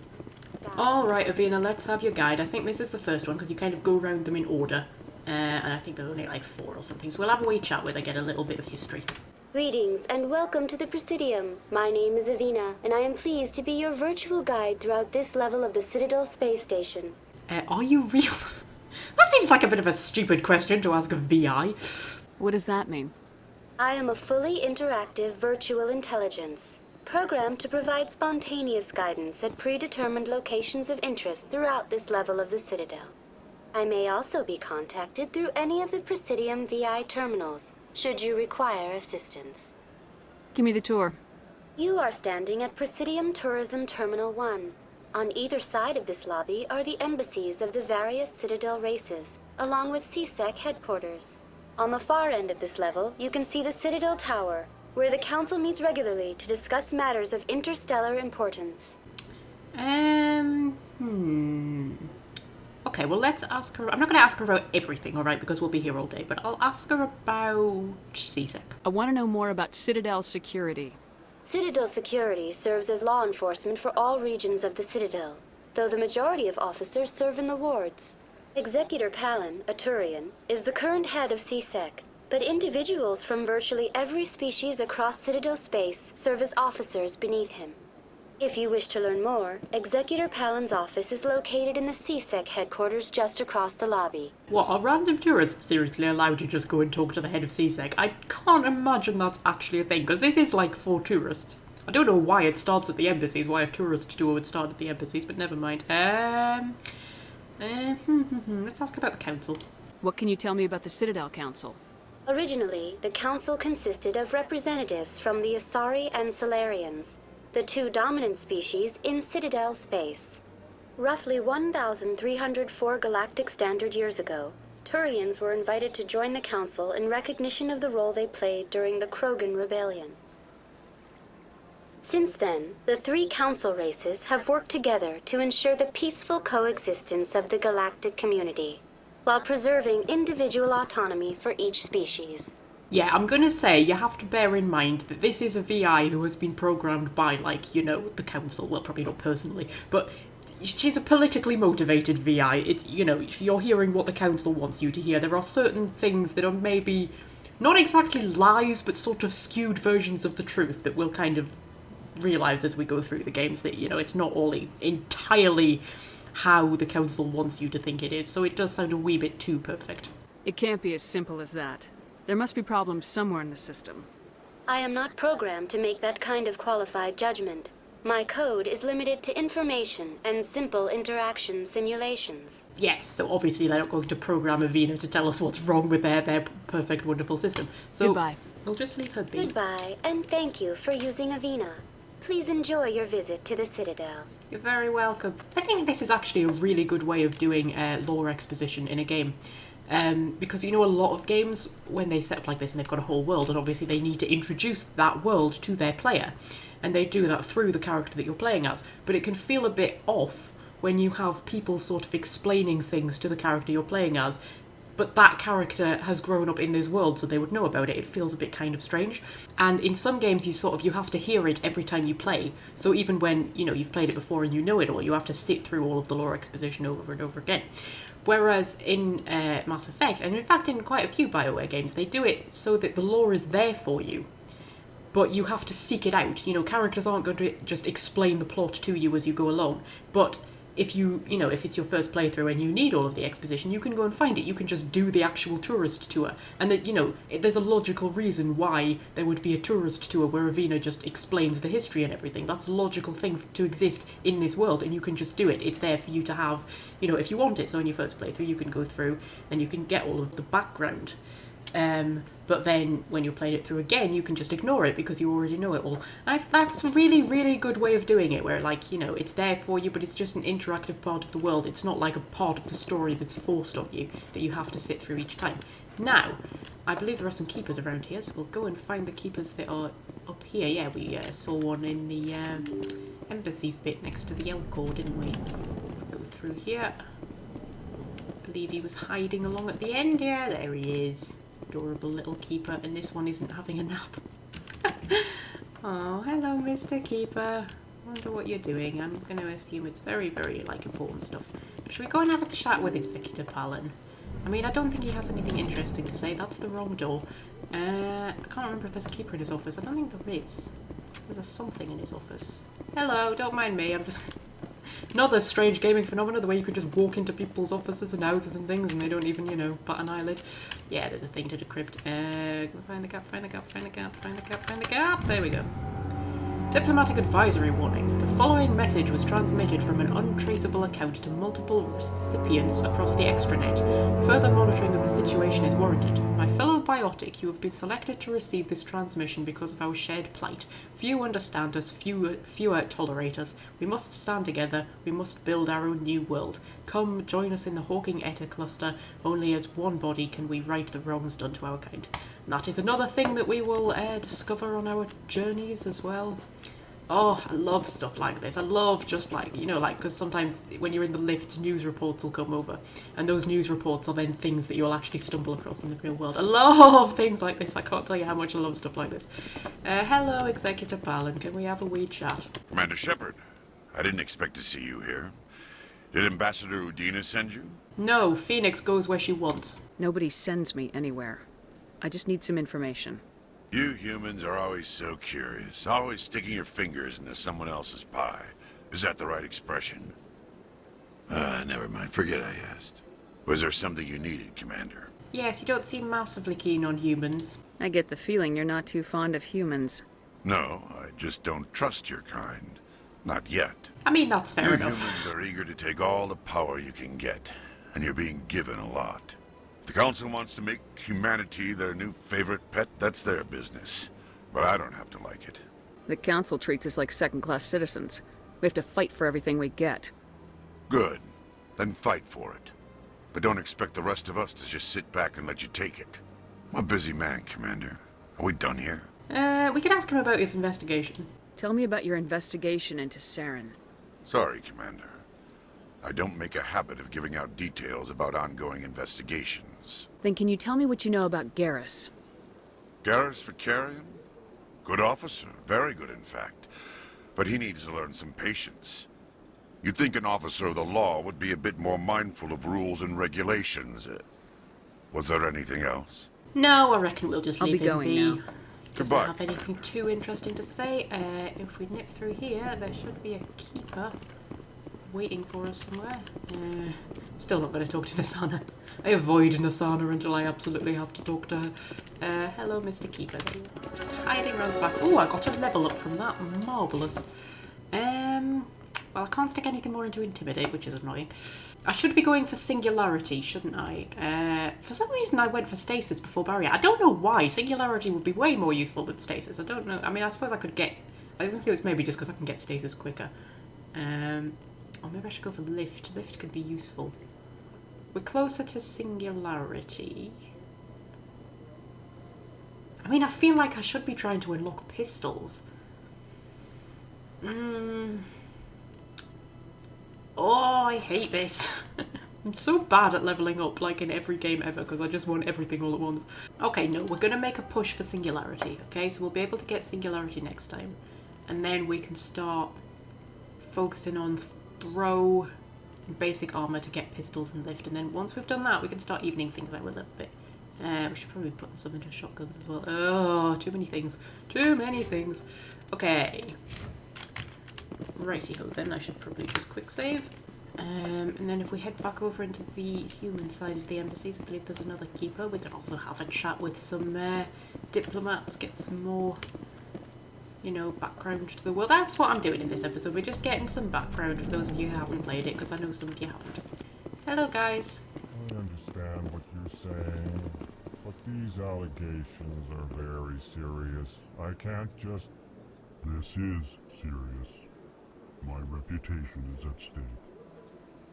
Alright, Avina, let's have your guide. I think this is the first one because you kind of go around them in order. And I think there's only like 4 or something. So we'll have a wee chat where they get a little bit of history. Greetings and welcome to the Presidium. My name is Avina, and I am pleased to be your virtual guide throughout this level of the Citadel Space Station. Are you real? That seems like a bit of a stupid question to ask a VI. What does that mean? I am a fully interactive virtual intelligence, programmed to provide spontaneous guidance at predetermined locations of interest throughout this level of the Citadel. I may also be contacted through any of the Presidium VI terminals, should you require assistance. Give me the tour. You are standing at Presidium Tourism Terminal 1. On either side of this lobby are the embassies of the various Citadel races, along with CSEC headquarters. On the far end of this level, you can see the Citadel Tower, where the Council meets regularly to discuss matters of interstellar importance. Okay, well, let's ask her. I'm not going to ask her about everything, alright, because we'll be here all day, but I'll ask her about CSEC. I want to know more about Citadel security. Citadel security serves as law enforcement for all regions of the Citadel, though the majority of officers serve in the wards. Executor Palin, a Turian, is the current head of CSEC, but individuals from virtually every species across Citadel space serve as officers beneath him. If you wish to learn more, Executor Palin's office is located in the CSEC headquarters just across the lobby. What, are random tourists seriously allowed to just go and talk to the head of CSEC? I can't imagine that's actually a thing, because this is like for tourists. I don't know why it starts at the embassies, why a tourist tour would start at the embassies, but never mind. Let's ask about the council. What can you tell me about the Citadel Council? Originally, the council consisted of representatives from the Asari and Solarians, the two dominant species in Citadel space. Roughly 1,304 galactic standard years ago, Turians were invited to join the Council in recognition of the role they played during the Krogan Rebellion. Since then, the three Council races have worked together to ensure the peaceful coexistence of the galactic community, while preserving individual autonomy for each species. Yeah, I'm gonna say you have to bear in mind that this is a VI who has been programmed by, like, you know, the council. Well, probably not personally, but she's a politically motivated VI. It's, you know, you're hearing what the council wants you to hear. There are certain things that are maybe not exactly lies, but sort of skewed versions of the truth that we'll kind of realise as we go through the games that, you know, it's not all entirely how the council wants you to think it is. So it does sound a wee bit too perfect. It can't be as simple as that. There must be problems somewhere in the system. I am not programmed to make that kind of qualified judgment. My code is limited to information and simple interaction simulations. Yes, so obviously they're not going to program Avina to tell us what's wrong with their perfect, wonderful system. So goodbye. We'll just leave her be. Goodbye, and thank you for using Avina. Please enjoy your visit to the Citadel. You're very welcome. I think this is actually a really good way of doing lore exposition in a game. Because, you know, a lot of games, when they set up like this and they've got a whole world, and obviously they need to introduce that world to their player. And they do that through the character that you're playing as. But it can feel a bit off when you have people sort of explaining things to the character you're playing as, but that character has grown up in this world, so they would know about it. It feels a bit kind of strange. And in some games, you have to hear it every time you play. So even when, you know, you've played it before and you know it all, you have to sit through all of the lore exposition over and over again. Whereas in Mass Effect, and in fact in quite a few BioWare games, they do it so that the lore is there for you, but you have to seek it out. You know, characters aren't going to just explain the plot to you as you go along, but if if it's your first playthrough and you need all of the exposition, you can go and find it. You can just do the actual tourist tour. And that, you know, there's a logical reason why there would be a tourist tour where Avina just explains the history and everything. That's a logical thing to exist in this world, and you can just do it. It's there for you to have, you know, if you want it. So in your first playthrough, you can go through and you can get all of the background. But then when you're playing it through again, you can just ignore it because you already know it all. That's a really, really good way of doing it, where, like, you know, it's there for you, but it's just an interactive part of the world. It's not like a part of the story that's forced on you that you have to sit through each time. Now, I believe there are some keepers around here, so we'll go and find the keepers that are up here. Yeah, we saw one in the embassies bit next to the Elcor, didn't we? Go through here. I believe he was hiding along at the end. Yeah, there he is. Adorable little keeper, and this one isn't having a nap. Oh, hello, Mr. Keeper. Wonder what you're doing. I'm going to assume it's very, very, like, important stuff. Should we go and have a chat with Executor Palin? I mean, I don't think he has anything interesting to say. That's the wrong door. I can't remember if there's a keeper in his office. I don't think there is. There's a something in his office. Hello, don't mind me. I'm just... Another strange gaming phenomenon, the way you can just walk into people's offices and houses and things and they don't even, you know, bat an eyelid. Yeah, there's a thing to decrypt. Find the gap, find the gap, find the gap, find the gap, find the gap. There we go. Diplomatic advisory warning. The following message was transmitted from an untraceable account to multiple recipients across the extranet. Further monitoring of the situation is warranted. My fellow biotic, you have been selected to receive this transmission because of our shared plight. Few understand us, fewer tolerate us. We must stand together. We must build our own new world. Come, join us in the Hawking Eta cluster. Only as one body can we right the wrongs done to our kind. And that is another thing that we will discover on our journeys as well. Oh, I love stuff like this. I love just like, you know, like, because sometimes when you're in the lift, news reports will come over. And those news reports are then things that you'll actually stumble across in the real world. I love things like this. I can't tell you how much I love stuff like this. Hello, Executive Balin. Can we have a wee chat? Commander Shepard, I didn't expect to see you here. Did Ambassador Udina send you? No, Phoenix goes where she wants. Nobody sends me anywhere. I just need some information. You humans are always so curious, always sticking your fingers into someone else's pie. Is that the right expression? Never mind, forget I asked. Was there something you needed, Commander? Yes, you don't seem massively keen on humans. I get the feeling you're not too fond of humans. No, I just don't trust your kind. Not yet. I mean, that's fair enough. Humans are eager to take all the power you can get, and you're being given a lot. If the Council wants to make humanity their new favorite pet, that's their business. But I don't have to like it. The Council treats us like second-class citizens. We have to fight for everything we get. Good. Then fight for it. But don't expect the rest of us to just sit back and let you take it. I'm a busy man, Commander. Are we done here? We can ask him about his investigation. Tell me about your investigation into Saren. Sorry, Commander. I don't make a habit of giving out details about ongoing investigations. Then can you tell me what you know about Garrus? Garrus Vicarian? Good officer. Very good, in fact. But he needs to learn some patience. You'd think an officer of the law would be a bit more mindful of rules and regulations. Was there anything else? No, I reckon we'll just leave him be. Now. Doesn't Goodbye, have anything too interesting to say. If we nip through here, there should be a keeper waiting for us somewhere. Still not going to talk to Nasana. I avoid Nasana until I absolutely have to talk to her. Hello, Mr. Keeper. There you are. Just hiding around the back. Oh, I got a level up from that. Marvellous. Well, I can't stick anything more into Intimidate, which is annoying. I should be going for Singularity, shouldn't I? For some reason I went for Stasis before Barrier. I don't know why. Singularity would be way more useful than Stasis. I don't know. I mean, I suppose I could get... I think it was maybe just because I can get Stasis quicker. Or maybe I should go for Lift. Lift could be useful. We're closer to Singularity. I mean, I feel like I should be trying to unlock pistols. Oh, I hate this. I'm so bad at leveling up, like in every game ever, because I just want everything all at once. Okay, no, we're going to make a push for Singularity, okay? So we'll be able to get Singularity next time. And then we can start focusing on throw, basic armor to get pistols and lift. And then once we've done that, we can start evening things out a little bit. We should probably put some into shotguns as well. Oh, too many things. Too many things. Okay. Righty-ho, then I should probably just quick save. And then if we head back over into the human side of the embassies, I believe there's another keeper. We can also have a chat with some diplomats, get some more, you know, background to the world. That's what I'm doing in this episode. We're just getting some background for those of you who haven't played it, because I know some of you haven't. Hello, guys. I understand what you're saying, but these allegations are very serious. I can't just... This is serious. My reputation is at stake.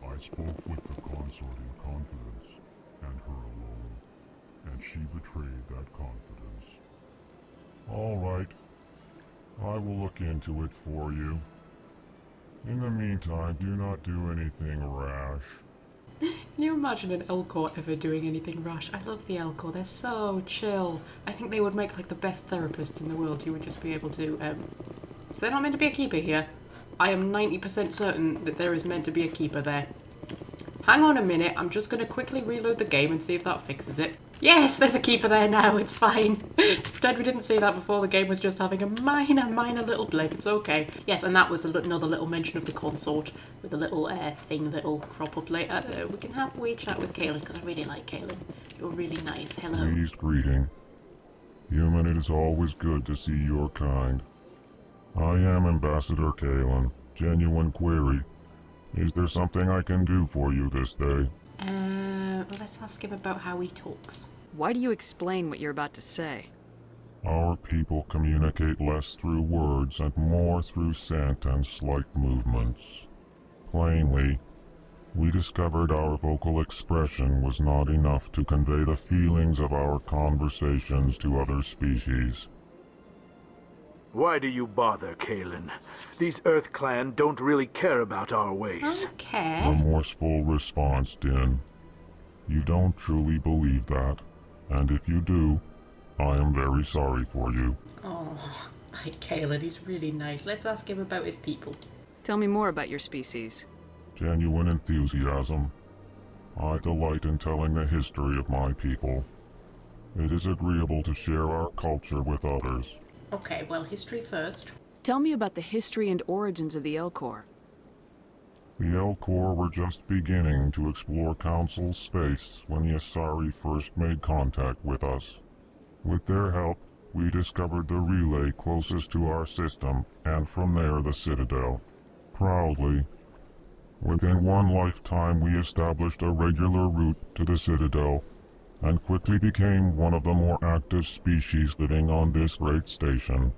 I spoke with the consort in confidence, and her alone, and she betrayed that confidence. All right. I will look into it for you. In the meantime, do not do anything rash. Can you imagine an Elcor ever doing anything rash? I love the Elcor, they're so chill. I think they would make like the best therapists in the world. You would just be able to, is there not meant to be a keeper here? I am 90% certain that there is meant to be a keeper there. Hang on a minute, I'm just going to quickly reload the game and see if that fixes it. Yes, there's a keeper there now, it's fine. Pretend we didn't see that before, the game was just having a minor little blip, it's okay. Yes, and that was another little mention of the consort, with a little thing that'll crop up later. We can have a wee chat with Kaelin, because I really like Kaelin. You're really nice, hello. Pleased greeting. Human, it is always good to see your kind. I am Ambassador Kalen. Genuine query. Is there something I can do for you this day? Well, let's ask him about how he talks. Why do you explain what you're about to say? Our people communicate less through words and more through scent and slight movements. Plainly, we discovered our vocal expression was not enough to convey the feelings of our conversations to other species. Why do you bother, Kalen? These Earth Clan don't really care about our ways. Okay. Remorseful response, Din. You don't truly believe that, and if you do, I am very sorry for you. Oh, like Kalen, he's really nice. Let's ask him about his people. Tell me more about your species. Genuine enthusiasm. I delight in telling the history of my people. It is agreeable to share our culture with others. Okay, well, history first. Tell me about the history and origins of the Elcor. The Elcor were just beginning to explore Council space when the Asari first made contact with us. With their help, we discovered the relay closest to our system, and from there the Citadel. Proudly, within one lifetime we established a regular route to the Citadel, and quickly became one of the more active species living on this great station.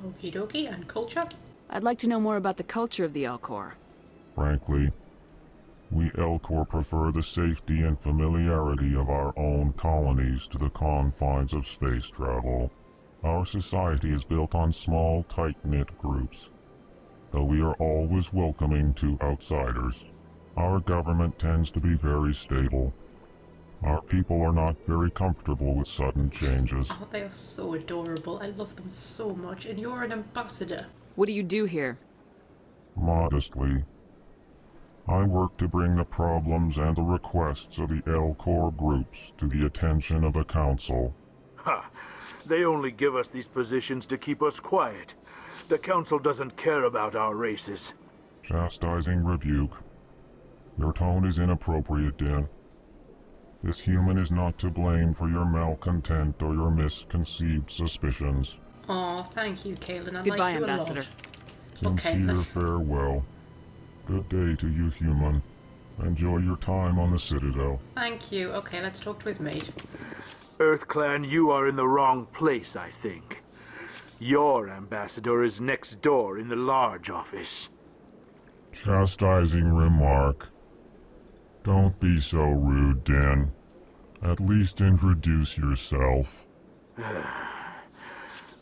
Okie dokie, and culture? I'd like to know more about the culture of the Elcor. Frankly, we Elcor prefer the safety and familiarity of our own colonies to the confines of space travel. Our society is built on small, tight-knit groups, though we are always welcoming to outsiders. Our government tends to be very stable. Our people are not very comfortable with sudden changes. Oh, they are so adorable. I love them so much. And you're an ambassador. What do you do here? Modestly, I work to bring the problems and the requests of the Elcor groups to the attention of the Council. Ha! They only give us these positions to keep us quiet. The Council doesn't care about our races. Chastising rebuke. Your tone is inappropriate, Din. This human is not to blame for your malcontent or your misconceived suspicions. Oh, thank you, Kalen. I Goodbye, like you Ambassador. a lot. Sincere farewell. Good day to you, human. Enjoy your time on the Citadel. Thank you. Okay, let's talk to his mate. Earth Clan, you are in the wrong place, I think. Your ambassador is next door in the large office. Chastising remark. Don't be so rude, Din. At least introduce yourself.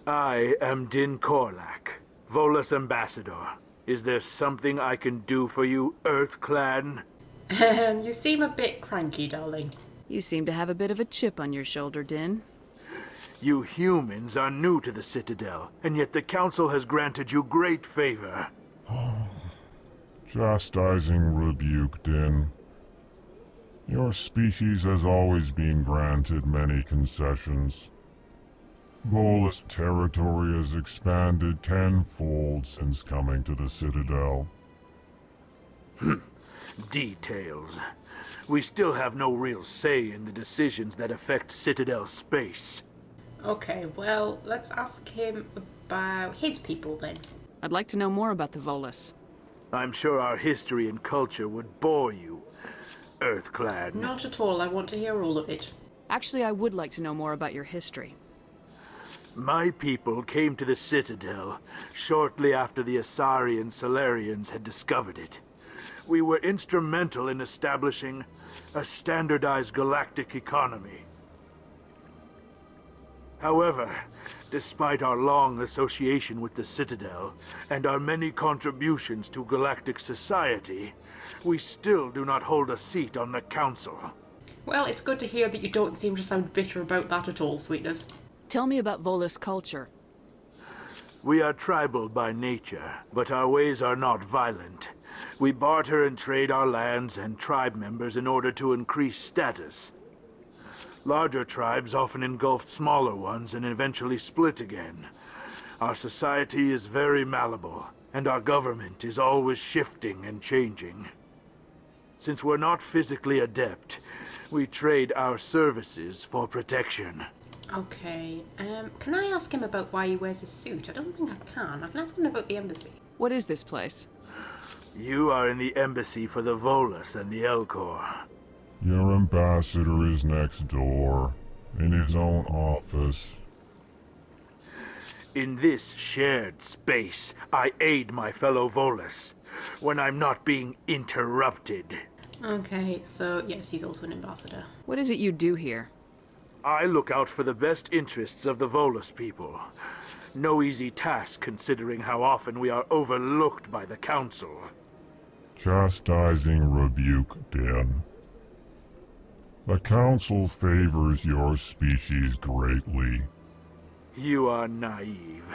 I am Din Korlak, Volus Ambassador. Is there something I can do for you, Earth Clan? You seem a bit cranky, darling. You seem to have a bit of a chip on your shoulder, Din. You humans are new to the Citadel, and yet the Council has granted you great favor. Chastising rebuke, Din. Your species has always been granted many concessions. Volus territory has expanded tenfold since coming to the Citadel. Details. We still have no real say in the decisions that affect Citadel space. Okay, well, let's ask him about his people then. I'd like to know more about the Volus. I'm sure our history and culture would bore you, Earth Clan. Not at all. I want to hear all of it. Actually, I would like to know more about your history. My people came to the Citadel shortly after the Asari and Solarians had discovered it. We were instrumental in establishing a standardized galactic economy. However, despite our long association with the Citadel and our many contributions to galactic society, we still do not hold a seat on the Council. Well, it's good to hear that you don't seem to sound bitter about that at all, sweetness. Tell me about Volus culture. We are tribal by nature, but our ways are not violent. We barter and trade our lands and tribe members in order to increase status. Larger tribes often engulf smaller ones and eventually split again. Our society is very malleable, and our government is always shifting and changing. Since we're not physically adept, we trade our services for protection. Okay, can I ask him about why he wears a suit? I don't think I can. I can ask him about the embassy. What is this place? You are in the embassy for the Volus and the Elcor. Your ambassador is next door, in his own office. In this shared space, I aid my fellow Volus when I'm not being interrupted. Okay, so yes, he's also an ambassador. What is it you do here? I look out for the best interests of the Volus people. No easy task considering how often we are overlooked by the Council. Chastising rebuke, Dan. The Council favors your species greatly. You are naive.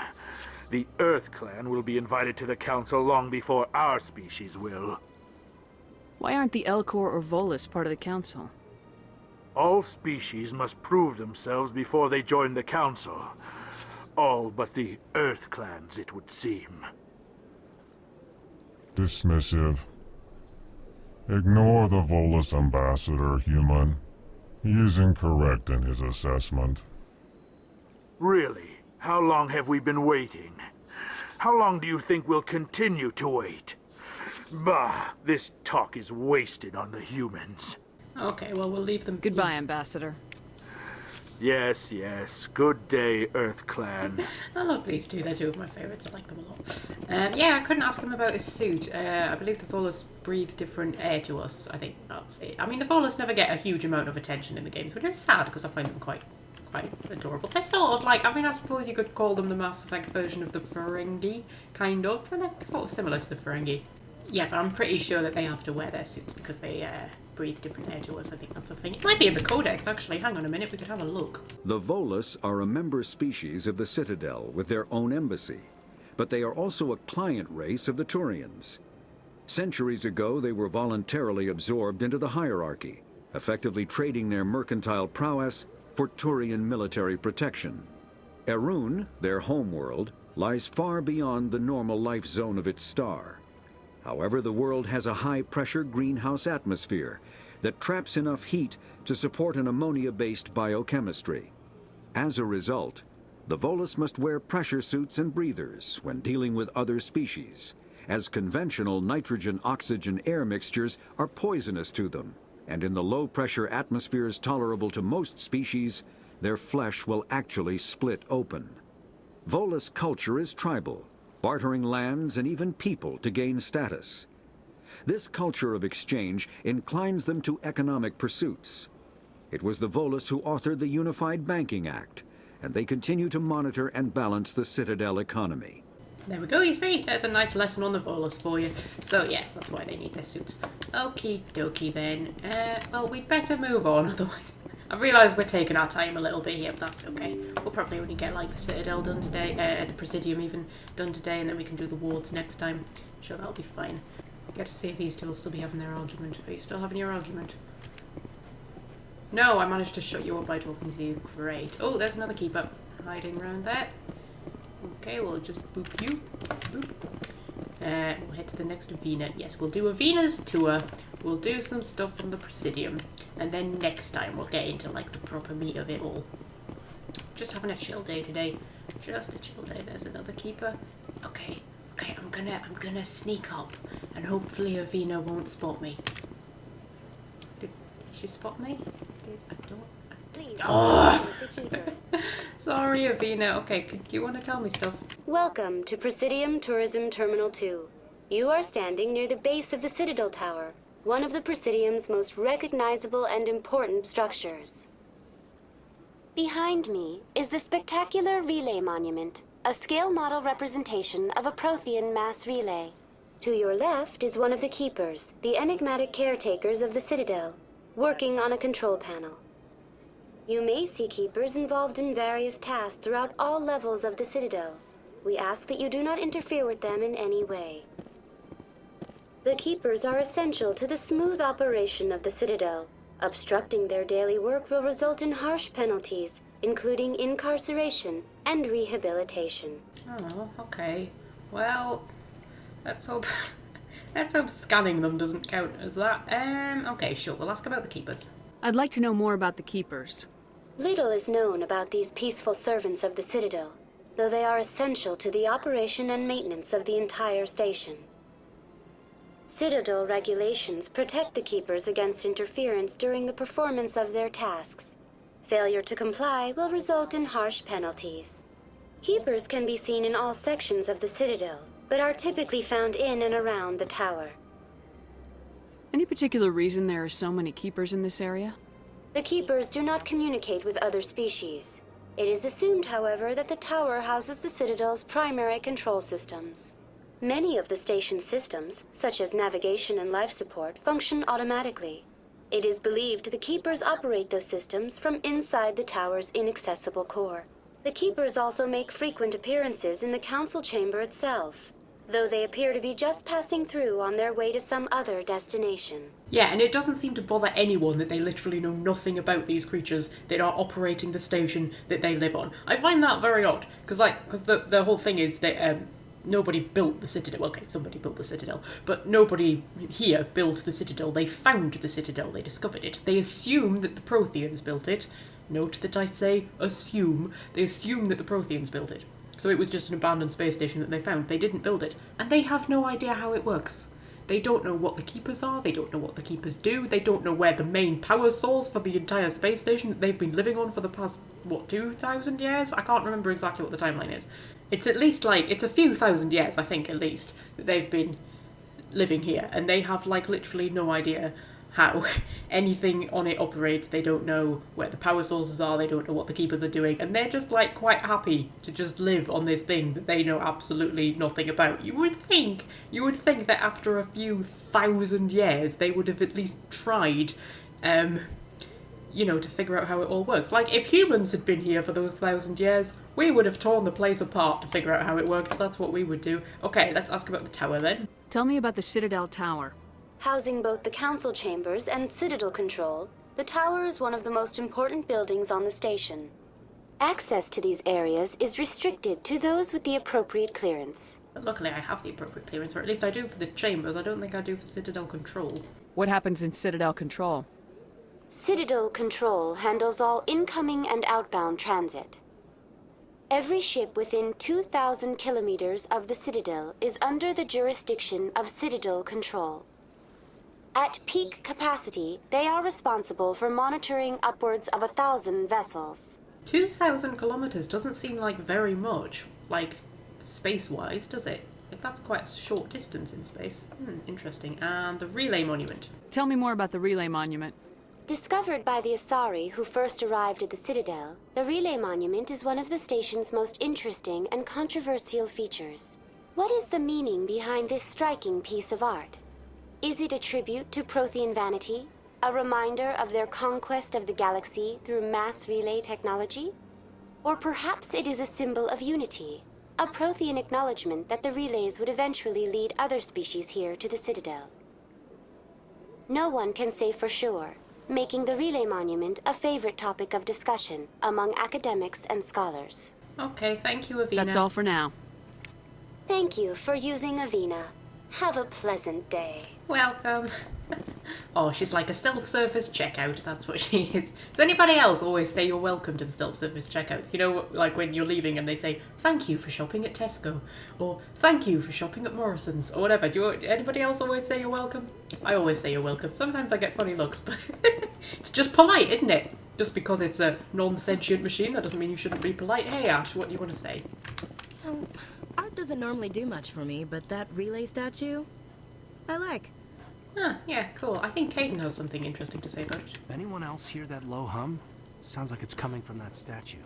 The Earth Clan will be invited to the Council long before our species will. Why aren't the Elcor or Volus part of the Council? All species must prove themselves before they join the Council. All but the Earth Clans, it would seem. Dismissive. Ignore the Volus ambassador, human. He is incorrect in his assessment. Really? How long have we been waiting? How long do you think we'll continue to wait? Bah, this talk is wasted on the humans. Okay, well, we'll leave them. Goodbye, Ambassador. Yes, yes. Good day, Earth Clan. I love these two. They're two of my favourites. I like them a lot. Yeah, I couldn't ask him about his suit. I believe the Volus breathe different air to us. I think that's it. I mean, the Volus never get a huge amount of attention in the games, which is sad because I find them quite adorable. They're sort of like, I mean, I suppose you could call them the Mass Effect version of the Ferengi, kind of. And they're sort of similar to the Ferengi. Yeah, but I'm pretty sure that they have to wear their suits because they breathe different air to us. I think that's a thing. It might be in the Codex, actually. Hang on a minute, we could have a look. The Volus are a member species of the Citadel with their own embassy, but they are also a client race of the Turians. Centuries ago, they were voluntarily absorbed into the hierarchy, effectively trading their mercantile prowess for Turian military protection. Erun, their homeworld, lies far beyond the normal life zone of its star. However, the world has a high-pressure greenhouse atmosphere that traps enough heat to support an ammonia-based biochemistry. As a result, the Volus must wear pressure suits and breathers when dealing with other species, as conventional nitrogen-oxygen air mixtures are poisonous to them, and in the low-pressure atmospheres tolerable to most species, their flesh will actually split open. Volus culture is tribal, bartering lands and even people to gain status. This culture of exchange inclines them to economic pursuits. It was the Volus who authored the Unified Banking Act, and they continue to monitor and balance the Citadel economy. There we go, you see? There's a nice lesson on the Volus for you. So yes, that's why they need their suits. Okie dokie then. Well, we'd better move on, otherwise... I realise we're taking our time a little bit here, but that's okay. We'll probably only get like the Citadel done today, the Presidium even done today, and then we can do the wards next time. I'm sure that'll be fine. Get to see if these two will still be having their argument. Are you still having your argument? No, I managed to shut you up by talking to you. Great. Oh, there's another keeper hiding around there. Okay, we'll just boop you. Boop. We'll head to the next Avena. Yes, we'll do Avena's tour. We'll do some stuff from the Presidium. And then next time we'll get into like the proper meat of it all. Just having a chill day today. Just a chill day. There's another keeper. Okay, I'm gonna sneak up and hopefully Avena won't spot me. Did she spot me? Sorry, Avena. Okay, do you want to tell me stuff? Welcome to Presidium Tourism Terminal 2. You are standing near the base of the Citadel Tower, one of the Presidium's most recognizable and important structures. Behind me is the spectacular Relay Monument, a scale model representation of a Prothean mass relay. To your left is one of the Keepers, the enigmatic caretakers of the Citadel, working on a control panel. You may see Keepers involved in various tasks throughout all levels of the Citadel. We ask that you do not interfere with them in any way. The Keepers are essential to the smooth operation of the Citadel. Obstructing their daily work will result in harsh penalties, including incarceration and rehabilitation. Oh, okay. Well, let's hope scanning them doesn't count as that. Okay, sure. We'll ask about the Keepers. I'd like to know more about the Keepers. Little is known about these peaceful servants of the Citadel, though they are essential to the operation and maintenance of the entire station. Citadel regulations protect the Keepers against interference during the performance of their tasks. Failure to comply will result in harsh penalties. Keepers can be seen in all sections of the Citadel, but are typically found in and around the tower. Any particular reason there are so many Keepers in this area? The Keepers do not communicate with other species. It is assumed, however, that the tower houses the Citadel's primary control systems. Many of the station's systems, such as navigation and life support, function automatically. It is believed the Keepers operate those systems from inside the tower's inaccessible core. The Keepers also make frequent appearances in the council chamber itself, though they appear to be just passing through on their way to some other destination. Yeah, and it doesn't seem to bother anyone that they literally know nothing about these creatures that are operating the station that they live on. I find that very odd, because the whole thing is that nobody built the Citadel. Okay, somebody built the Citadel, but nobody here built the Citadel. They found the Citadel, they discovered it. They assume that the Protheans built it. Note that I say assume. They assume that the Protheans built it. So it was just an abandoned space station that they found. They didn't build it. And they have no idea how it works. They don't know what the Keepers are, they don't know what the Keepers do, they don't know where the main power source for the entire space station that they've been living on for the past, 2,000 years? I can't remember exactly what the timeline is. It's at least it's a few thousand years, I think, at least, that they've been living here. And they have, literally no idea how anything on it operates. They don't know where the power sources are, they don't know what the Keepers are doing, and they're just quite happy to just live on this thing that they know absolutely nothing about. You would think that after a few thousand years they would have at least tried to figure out how it all works. If humans had been here for those 1,000 years, we would have torn the place apart to figure out how it worked. That's what we would do. Okay, let's ask about the tower then. Tell me about the Citadel Tower. Housing both the council chambers and Citadel control, the tower is one of the most important buildings on the station. Access to these areas is restricted to those with the appropriate clearance. But luckily I have the appropriate clearance, or at least I do for the chambers. I don't think I do for Citadel control. What happens in Citadel control? Citadel control handles all incoming and outbound transit. Every ship within 2,000 kilometers of the Citadel is under the jurisdiction of Citadel control. At peak capacity, they are responsible for monitoring upwards of 1,000 vessels. 2,000 kilometers doesn't seem like very much, space-wise, does it? That's quite a short distance in space. Interesting. And the Relay Monument. Tell me more about the Relay Monument. Discovered by the Asari who first arrived at the Citadel, the Relay Monument is one of the station's most interesting and controversial features. What is the meaning behind this striking piece of art? Is it a tribute to Prothean vanity? A reminder of their conquest of the galaxy through mass relay technology? Or perhaps it is a symbol of unity, a Prothean acknowledgement that the relays would eventually lead other species here to the Citadel. No one can say for sure, making the Relay Monument a favorite topic of discussion among academics and scholars. Okay, thank you, Avina. That's all for now. Thank you for using Avina. Have a pleasant day. Welcome. Oh, she's like a self-service checkout, that's what she is. Does anybody else always say you're welcome to the self-service checkouts? You know, when you're leaving and they say, thank you for shopping at Tesco, or thank you for shopping at Morrison's, or whatever. Anybody else always say you're welcome? I always say you're welcome. Sometimes I get funny looks, but it's just polite, isn't it? Just because it's a non-sentient machine, that doesn't mean you shouldn't be polite. Hey, Ash, what do you want to say? Art doesn't normally do much for me, but that relay statue, I like. Huh, yeah, cool. I think Caden has something interesting to say about it. Anyone else hear that low hum? Sounds like it's coming from that statue.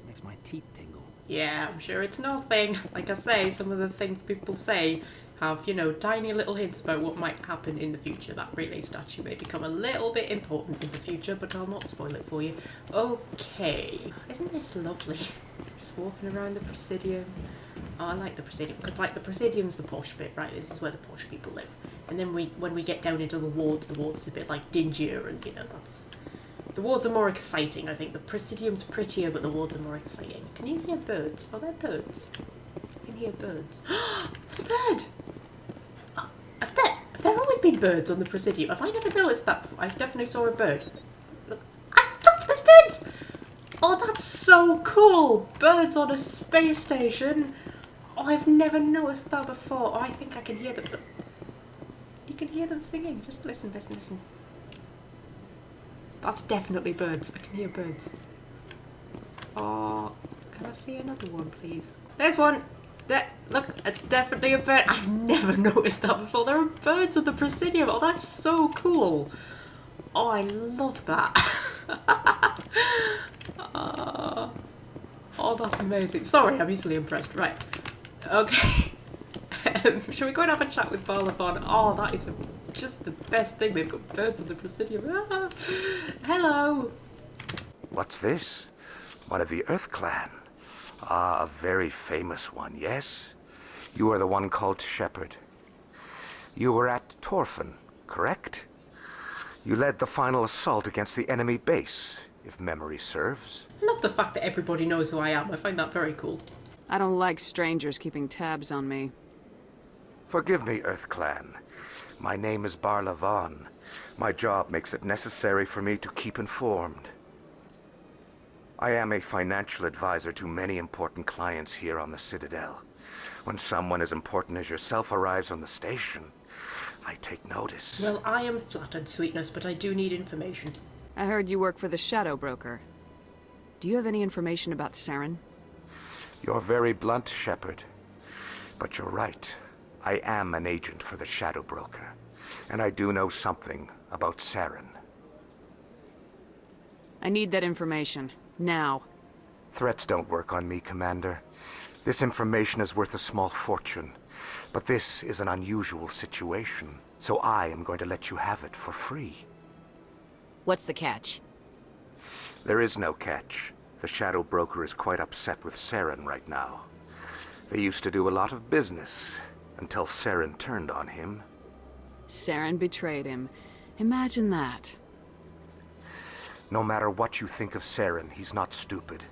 Makes my teeth tingle. Yeah, I'm sure it's nothing. Like I say, some of the things people say have, tiny little hints about what might happen in the future. That relay statue may become a little bit important in the future, but I'll not spoil it for you. Okay. Isn't this lovely? Just walking around the Presidium. Oh, I like the Presidium, because the Presidium's the posh bit, right? This is where the posh people live. And then when we get down into the wards is a bit dingier, and the wards are more exciting. I think the Presidium's prettier, but the wards are more exciting. Can you hear birds? Are there birds? I can hear birds. There's a bird! Have there always been birds on the Presidium? Have I never noticed that before? I definitely saw a bird. Look, there's birds! That's so cool! Birds on a space station. Oh, I've never noticed that before. Oh, I think I can hear them. You can hear them singing. Just listen, listen, listen. That's definitely birds. I can hear birds. Oh, can I see another one, please? There's one. There, look, it's definitely a bird. I've never noticed that before. There are birds on the Presidium. Oh, that's so cool. Oh, I love that. Oh, that's amazing. Sorry, I'm easily impressed. Right. Okay. Shall we go and have a chat with Barlavon? Oh, that is just the best thing. They've got birds on the Presidium. Ah. Hello. What's this? One of the Earth Clan. Ah, a very famous one, yes? You are the one called Shepard. You were at Torfan, correct? You led the final assault against the enemy base, if memory serves. I love the fact that everybody knows who I am. I find that very cool. I don't like strangers keeping tabs on me. Forgive me, Earth Clan. My name is Barlavon. My job makes it necessary for me to keep informed. I am a financial advisor to many important clients here on the Citadel. When someone as important as yourself arrives on the station, I take notice. Well, I am flattered, Sweetness, but I do need information. I heard you work for the Shadow Broker. Do you have any information about Saren? You're very blunt, Shepard. But you're right. I am an agent for the Shadow Broker. And I do know something about Saren. I need that information. Now. Threats don't work on me, Commander. This information is worth a small fortune. But this is an unusual situation, so I am going to let you have it for free. What's the catch? There is no catch. The Shadow Broker is quite upset with Saren right now. They used to do a lot of business, until Saren turned on him. Saren betrayed him. Imagine that. No matter what you think of Saren, he's not stupid.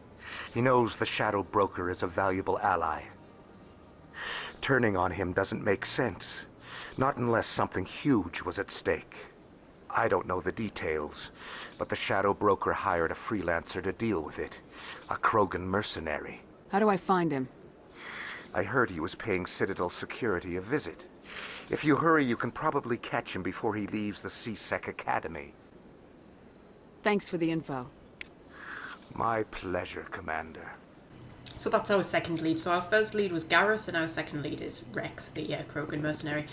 He knows the Shadow Broker is a valuable ally. Turning on him doesn't make sense. Not unless something huge was at stake. I don't know the details, but the Shadow Broker hired a freelancer to deal with it. A Krogan mercenary. How do I find him? I heard he was paying Citadel security a visit. If you hurry, you can probably catch him before he leaves the C-Sec Academy. Thanks for the info. My pleasure, Commander. So that's our second lead. So our first lead was Garrus, and our second lead is Rex, the Krogan mercenary.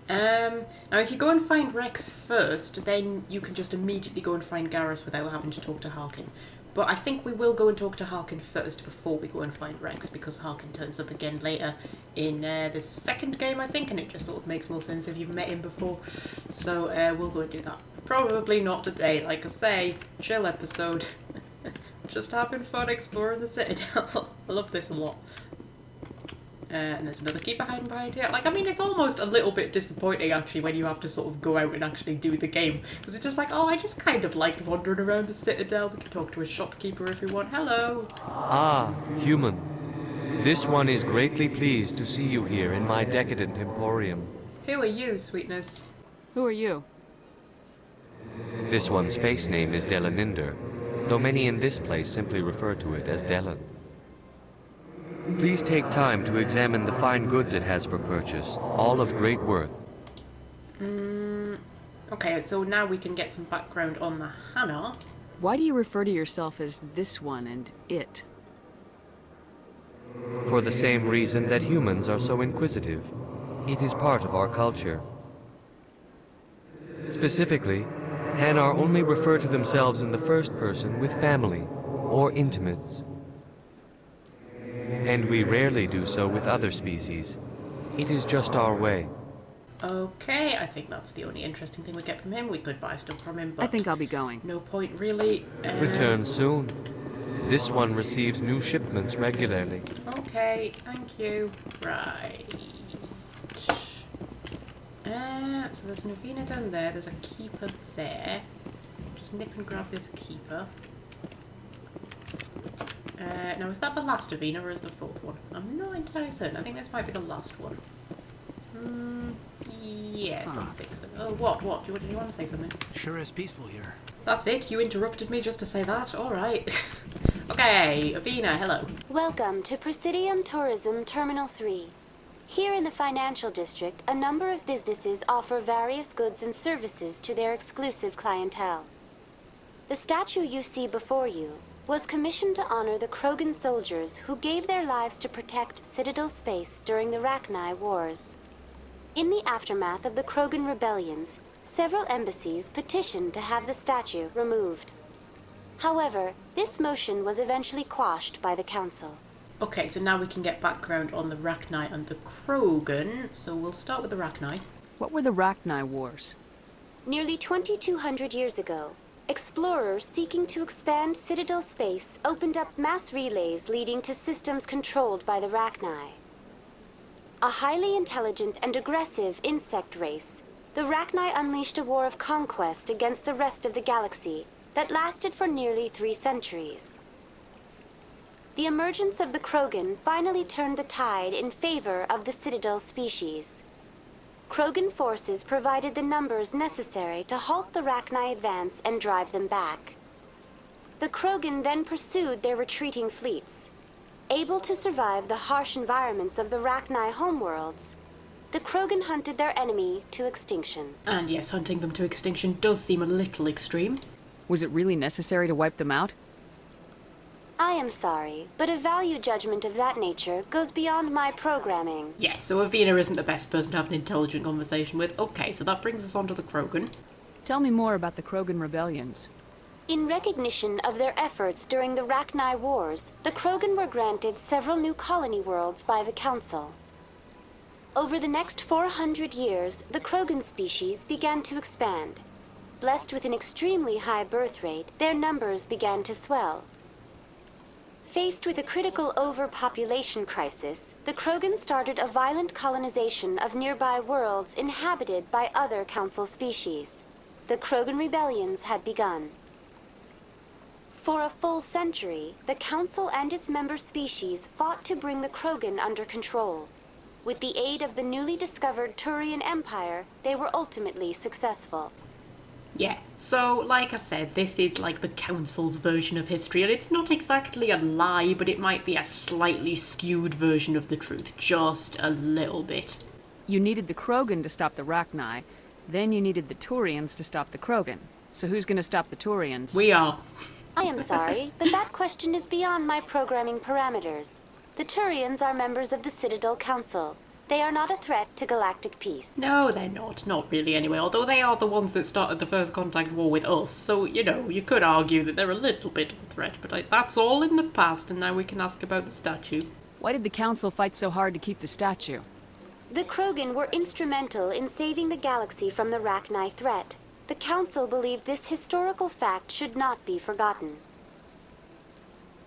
Now, if you go and find Rex first, then you can just immediately go and find Garrus without having to talk to Harkin. But I think we will go and talk to Harkin first before we go and find Rex, because Harkin turns up again later in the second game, I think, and it just sort of makes more sense if you've met him before. So we'll go and do that. Probably not today, like I say, chill episode. Just having fun exploring the Citadel. I love this a lot. And there's another keeper hiding behind here. Like, I mean, it's almost a little bit disappointing, actually, when you have to sort of go out and actually do the game. Because it's just like, oh, I just kind of liked wandering around the Citadel. We can talk to a shopkeeper if we want. Hello. Ah, human. This one is greatly pleased to see you here in my decadent emporium. Who are you, Sweetness? Who are you? This one's face name is Delaninder, though many in this place simply refer to it as Delan. Please take time to examine the fine goods it has for purchase, all of great worth. Okay, so now we can get some background on the Hanar. Why do you refer to yourself as this one and it? For the same reason that humans are so inquisitive. It is part of our culture. Specifically, Hanar only refer to themselves in the first person with family or intimates. And we rarely do so with other species. It is just our way. Okay, I think that's the only interesting thing we get from him. We could buy stuff from him, but I think I'll be going. No point really. Return soon. This one receives new shipments regularly. Okay, thank you. Right. So there's an Avena down there, there's a keeper there. Just nip and grab this keeper. Now is that the last Avena or is the fourth one? I'm not entirely certain. I think this might be the last one. Yes, I think so. Oh, what? Do you want to say something? Sure is peaceful here. That's it? You interrupted me just to say that? Alright. Okay, Okay, Avina, hello. Welcome to Presidium Tourism Terminal 3. Here in the financial district, a number of businesses offer various goods and services to their exclusive clientele. The statue you see before you was commissioned to honor the Krogan soldiers who gave their lives to protect Citadel space during the Rachni Wars. In the aftermath of the Krogan rebellions, several embassies petitioned to have the statue removed. However, this motion was eventually quashed by the council. Okay, so now we can get background on the Rachni and the Krogan. So we'll start with the Rachni. What were the Rachni Wars? Nearly 2,200 years ago, explorers seeking to expand Citadel space opened up mass relays leading to systems controlled by the Rachni. A highly intelligent and aggressive insect race, the Rachni unleashed a war of conquest against the rest of the galaxy that lasted for nearly 3 centuries. The emergence of the Krogan finally turned the tide in favor of the Citadel species. Krogan forces provided the numbers necessary to halt the Rachni advance and drive them back. The Krogan then pursued their retreating fleets. Able to survive the harsh environments of the Rachni homeworlds, the Krogan hunted their enemy to extinction. And yes, hunting them to extinction does seem a little extreme. Was it really necessary to wipe them out? I am sorry, but a value judgment of that nature goes beyond my programming. Yes, so Avina isn't the best person to have an intelligent conversation with. Okay, so that brings us on to the Krogan. Tell me more about the Krogan rebellions. In recognition of their efforts during the Rachni Wars, the Krogan were granted several new colony worlds by the Council. Over the next 400 years, the Krogan species began to expand. Blessed with an extremely high birth rate, their numbers began to swell. Faced with a critical overpopulation crisis, the Krogan started a violent colonization of nearby worlds inhabited by other Council species. The Krogan rebellions had begun. For a full century, the Council and its member species fought to bring the Krogan under control. With the aid of the newly discovered Turian Empire, they were ultimately successful. Yeah, so like I said, this is like the Council's version of history, and it's not exactly a lie, but it might be a slightly skewed version of the truth, just a little bit. You needed the Krogan to stop the Rachni, then you needed the Turians to stop the Krogan. So who's gonna stop the Turians? We are. I am sorry, but that question is beyond my programming parameters. The Turians are members of the Citadel Council. They are not a threat to galactic peace. No, they're not. Not really anyway, although they are the ones that started the first contact war with us, so, you know, you could argue that they're a little bit of a threat, but that's all in the past, and now we can ask about the statue. Why did the Council fight so hard to keep the statue? The Krogan were instrumental in saving the galaxy from the Rachni threat. The Council believed this historical fact should not be forgotten.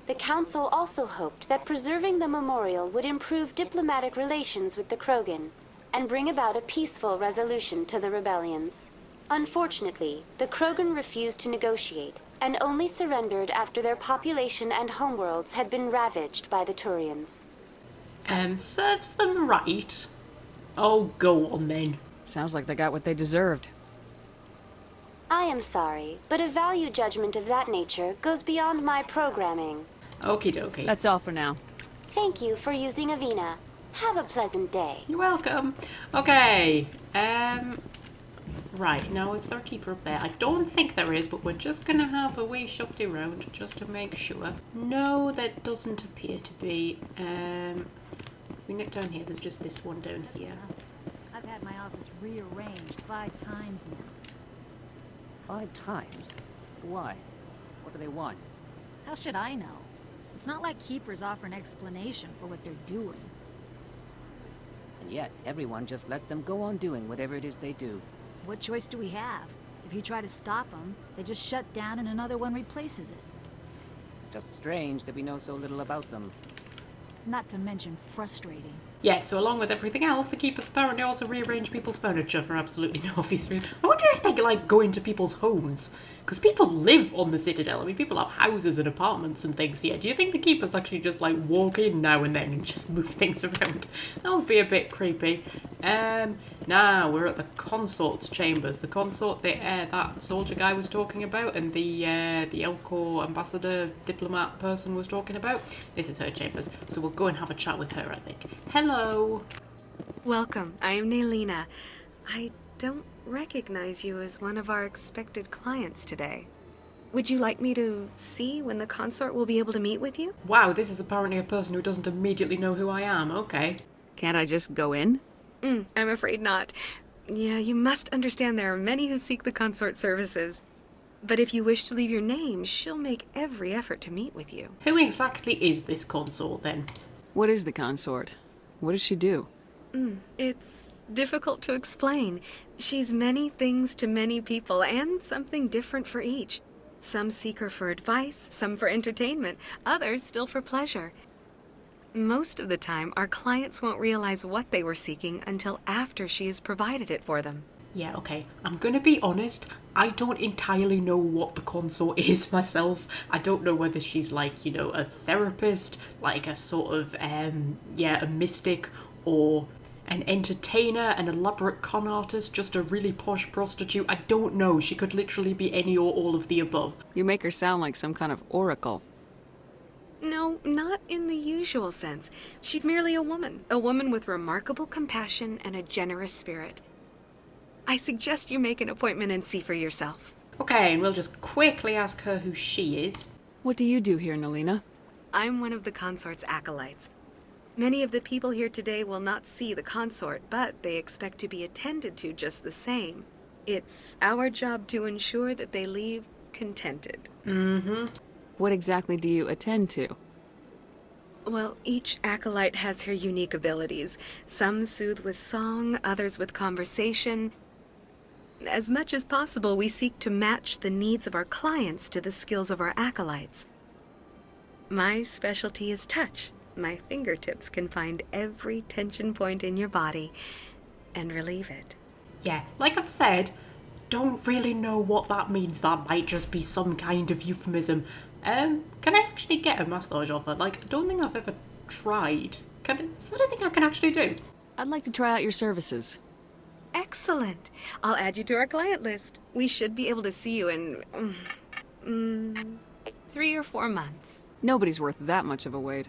The Council also hoped that preserving the memorial would improve diplomatic relations with the Krogan and bring about a peaceful resolution to the rebellions. Unfortunately, the Krogan refused to negotiate and only surrendered after their population and homeworlds had been ravaged by the Turians. Serves them right. Oh, go on then. Sounds like they got what they deserved. I am sorry, but a value judgment of that nature goes beyond my programming. Okie dokie. That's all for now. Thank you for using Avina. Have a pleasant day. You're welcome. Okay. Right, now is there a keeper up there? I don't think there is, but we're just going to have a wee shufty round just to make sure. No, that doesn't appear to be. We nip down here, there's just this one down here. I've had my office rearranged 5 times now. 5 times? Why? What do they want? How should I know? It's not like keepers offer an explanation for what they're doing. And yet, everyone just lets them go on doing whatever it is they do. What choice do we have? If you try to stop them, they just shut down and another one replaces it. Just strange that we know so little about them. Not to mention frustrating. Yeah, so along with everything else, the keepers apparently also rearrange people's furniture for absolutely no obvious reason. I wonder if they like go into people's homes, because people live on the Citadel. I mean, people have houses and apartments and things here. Do you think the keepers actually just like walk in now and then and just move things around? That would be a bit creepy. Now we're at the consort's chambers. The consort that soldier guy was talking about, and the Elcor ambassador diplomat person was talking about. This is her chambers, so we'll go and have a chat with her, I think. Hello. Welcome. I am Nelina. I don't recognize you as one of our expected clients today. Would you like me to see when the consort will be able to meet with you? Wow, this is apparently a person who doesn't immediately know who I am. Okay. Can't I just go in? I'm afraid not. Yeah, you must understand there are many who seek the consort services. But if you wish to leave your name, she'll make every effort to meet with you. Who exactly is this consort, then? What is the consort? What does she do? It's difficult to explain. She's many things to many people, and something different for each. Some seek her for advice, some for entertainment, others still for pleasure. Most of the time, our clients won't realize what they were seeking until after she has provided it for them. Yeah, okay. I'm gonna be honest, I don't entirely know what the consort is myself. I don't know whether she's like, you know, a therapist, like a sort of, a mystic, or an entertainer, an elaborate con artist, just a really posh prostitute. I don't know. She could literally be any or all of the above. You make her sound like some kind of oracle. No, not in the usual sense. She's merely a woman with remarkable compassion and a generous spirit. I suggest you make an appointment and see for yourself. Okay, and we'll just quickly ask her who she is. What do you do here, Nelina? I'm one of the consort's acolytes. Many of the people here today will not see the consort, but they expect to be attended to just the same. It's our job to ensure that they leave contented. What exactly do you attend to? Well, each acolyte has her unique abilities. Some soothe with song, others with conversation. As much as possible, we seek to match the needs of our clients to the skills of our acolytes. My specialty is touch. My fingertips can find every tension point in your body and relieve it. Yeah, like I've said, don't really know what that means. That might just be some kind of euphemism. Can I actually get a massage off her? Like, I don't think I've ever tried. Is that a thing I can actually do? I'd like to try out your services. Excellent. I'll add you to our client list. We should be able to see you in 3 or 4 months. Nobody's worth that much of a wait.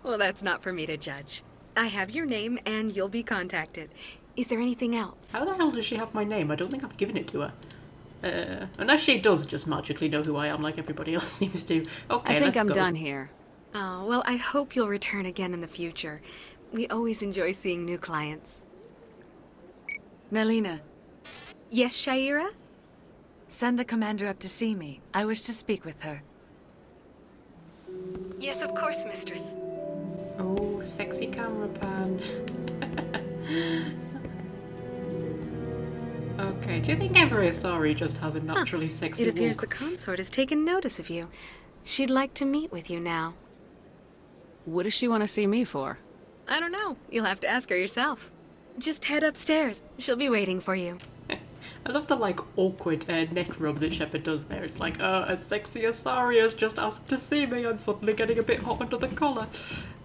Well, that's not for me to judge. I have your name and you'll be contacted. Is there anything else? How the hell does she have my name? I don't think I've given it to her. Unless she does just magically know who I am like everybody else seems to. Okay, I think let's I'm go. done here. Oh, well, I hope you'll return again in the future. We always enjoy seeing new clients. Nelina. Yes, Shaira? Send the commander up to see me. I wish to speak with her. Yes, of course, mistress. Oh, sexy camera pan. Okay, do you think Everett Asari just has a naturally sexy It appears walk? the consort has taken notice of you. She'd like to meet with you now. What does she want to see me for? I don't know. You'll have to ask her yourself. Just head upstairs. She'll be waiting for you. I love the like awkward neck rub that Shepard does there. It's like, a sexy Asari has just asked to see me. I'm suddenly getting a bit hot under the collar.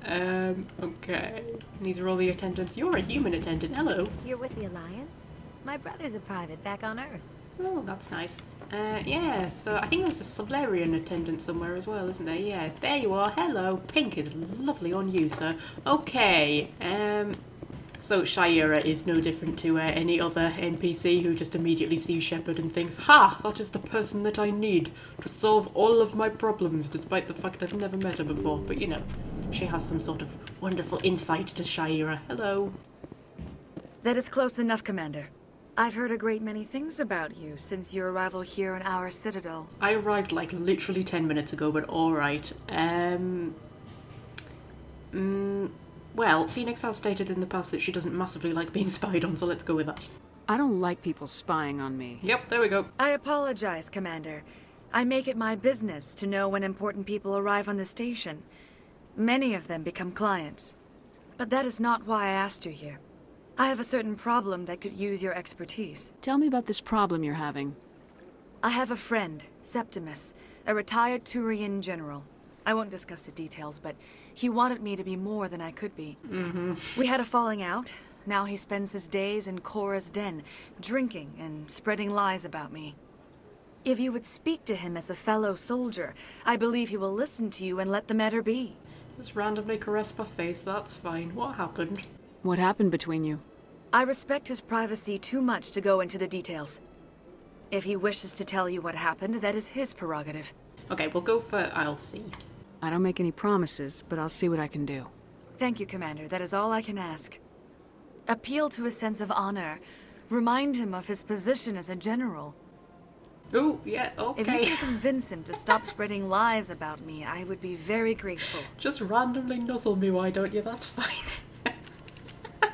Okay. These are all the attendants. You're a human attendant. Hello. You're with the Alliance? My brother's a private back on Earth. Oh, that's nice. Yeah, so I think there's a Solarian attendant somewhere as well, isn't there? Yes, there you are. Hello. Pink is lovely on you, sir. Okay, so Shaira is no different to any other NPC who just immediately sees Shepard and thinks, ha, that is the person that I need to solve all of my problems, despite the fact I've never met her before. But, you know, she has some sort of wonderful insight to Shaira. Hello. That is close enough, Commander. I've heard a great many things about you since your arrival here in our citadel. I arrived like literally 10 minutes ago, but alright. Well, Phoenix has stated in the past that she doesn't massively like being spied on, so let's go with that. I don't like people spying on me. Yep, there we go. I apologize, Commander. I make it my business to know when important people arrive on the station. Many of them become clients. But that is not why I asked you here. I have a certain problem that could use your expertise. Tell me about this problem you're having. I have a friend, Septimus, a retired Turian general. I won't discuss the details, but he wanted me to be more than I could be. We had a falling out. Now he spends his days in Cora's den, drinking and spreading lies about me. If you would speak to him as a fellow soldier, I believe he will listen to you and let the matter be. Just randomly caress my face, that's fine. What happened? What happened between you? I respect his privacy too much to go into the details. If he wishes to tell you what happened, that is his prerogative. Okay, we'll go for I'll see. I don't make any promises, but I'll see what I can do. Thank you, Commander. That is all I can ask. Appeal to his sense of honor. Remind him of his position as a general. Oh, yeah, okay. If you can convince him to stop spreading lies about me, I would be very grateful. Just randomly nuzzle me, why don't you? That's fine.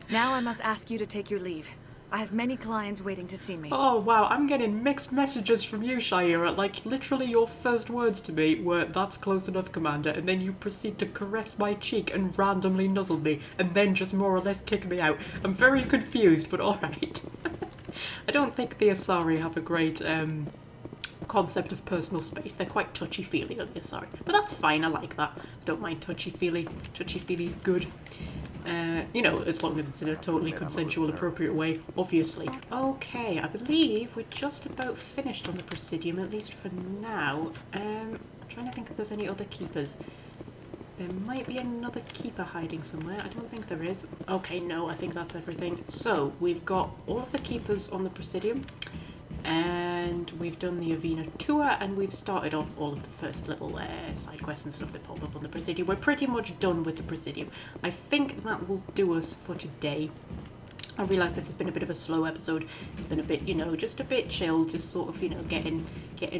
Now I must ask you to take your leave. I have many clients waiting to see me. Oh, wow, I'm getting mixed messages from you, Shira. Like, literally your first words to me were, "That's close enough, Commander," and then you proceed to caress my cheek and randomly nuzzle me, and then just more or less kick me out. I'm very confused, but alright. I don't think the Asari have a great, concept of personal space. They're quite touchy-feely, the Asari. But that's fine, I like that. Don't mind touchy-feely. Touchy-feely's good. You know, as long as it's in a totally consensual, appropriate way, obviously. Okay, I believe we're just about finished on the Presidium, at least for now. I'm trying to think if there's any other keepers. There might be another keeper hiding somewhere. I don't think there is. Okay, no, I think that's everything. So, we've got all of the keepers on the Presidium, and we've done the Avena tour, and we've started off all of the first little side quests and stuff that pop up on the Presidium. We're pretty much done with the Presidium. I think that will do us for today. I realise this has been a bit of a slow episode. It's been a bit, you know, just a bit chill, just sort of, you know, getting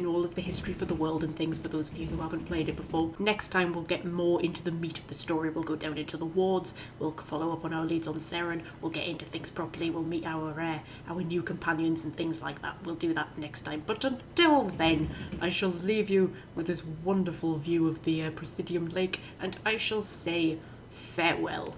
all of the history for the world and things for those of you who haven't played it before. Next time we'll get more into the meat of the story. We'll go down into the wards, we'll follow up on our leads on Seren, we'll get into things properly, we'll meet our new companions and things like that. We'll do that next time. But until then, I shall leave you with this wonderful view of the Presidium Lake, and I shall say farewell.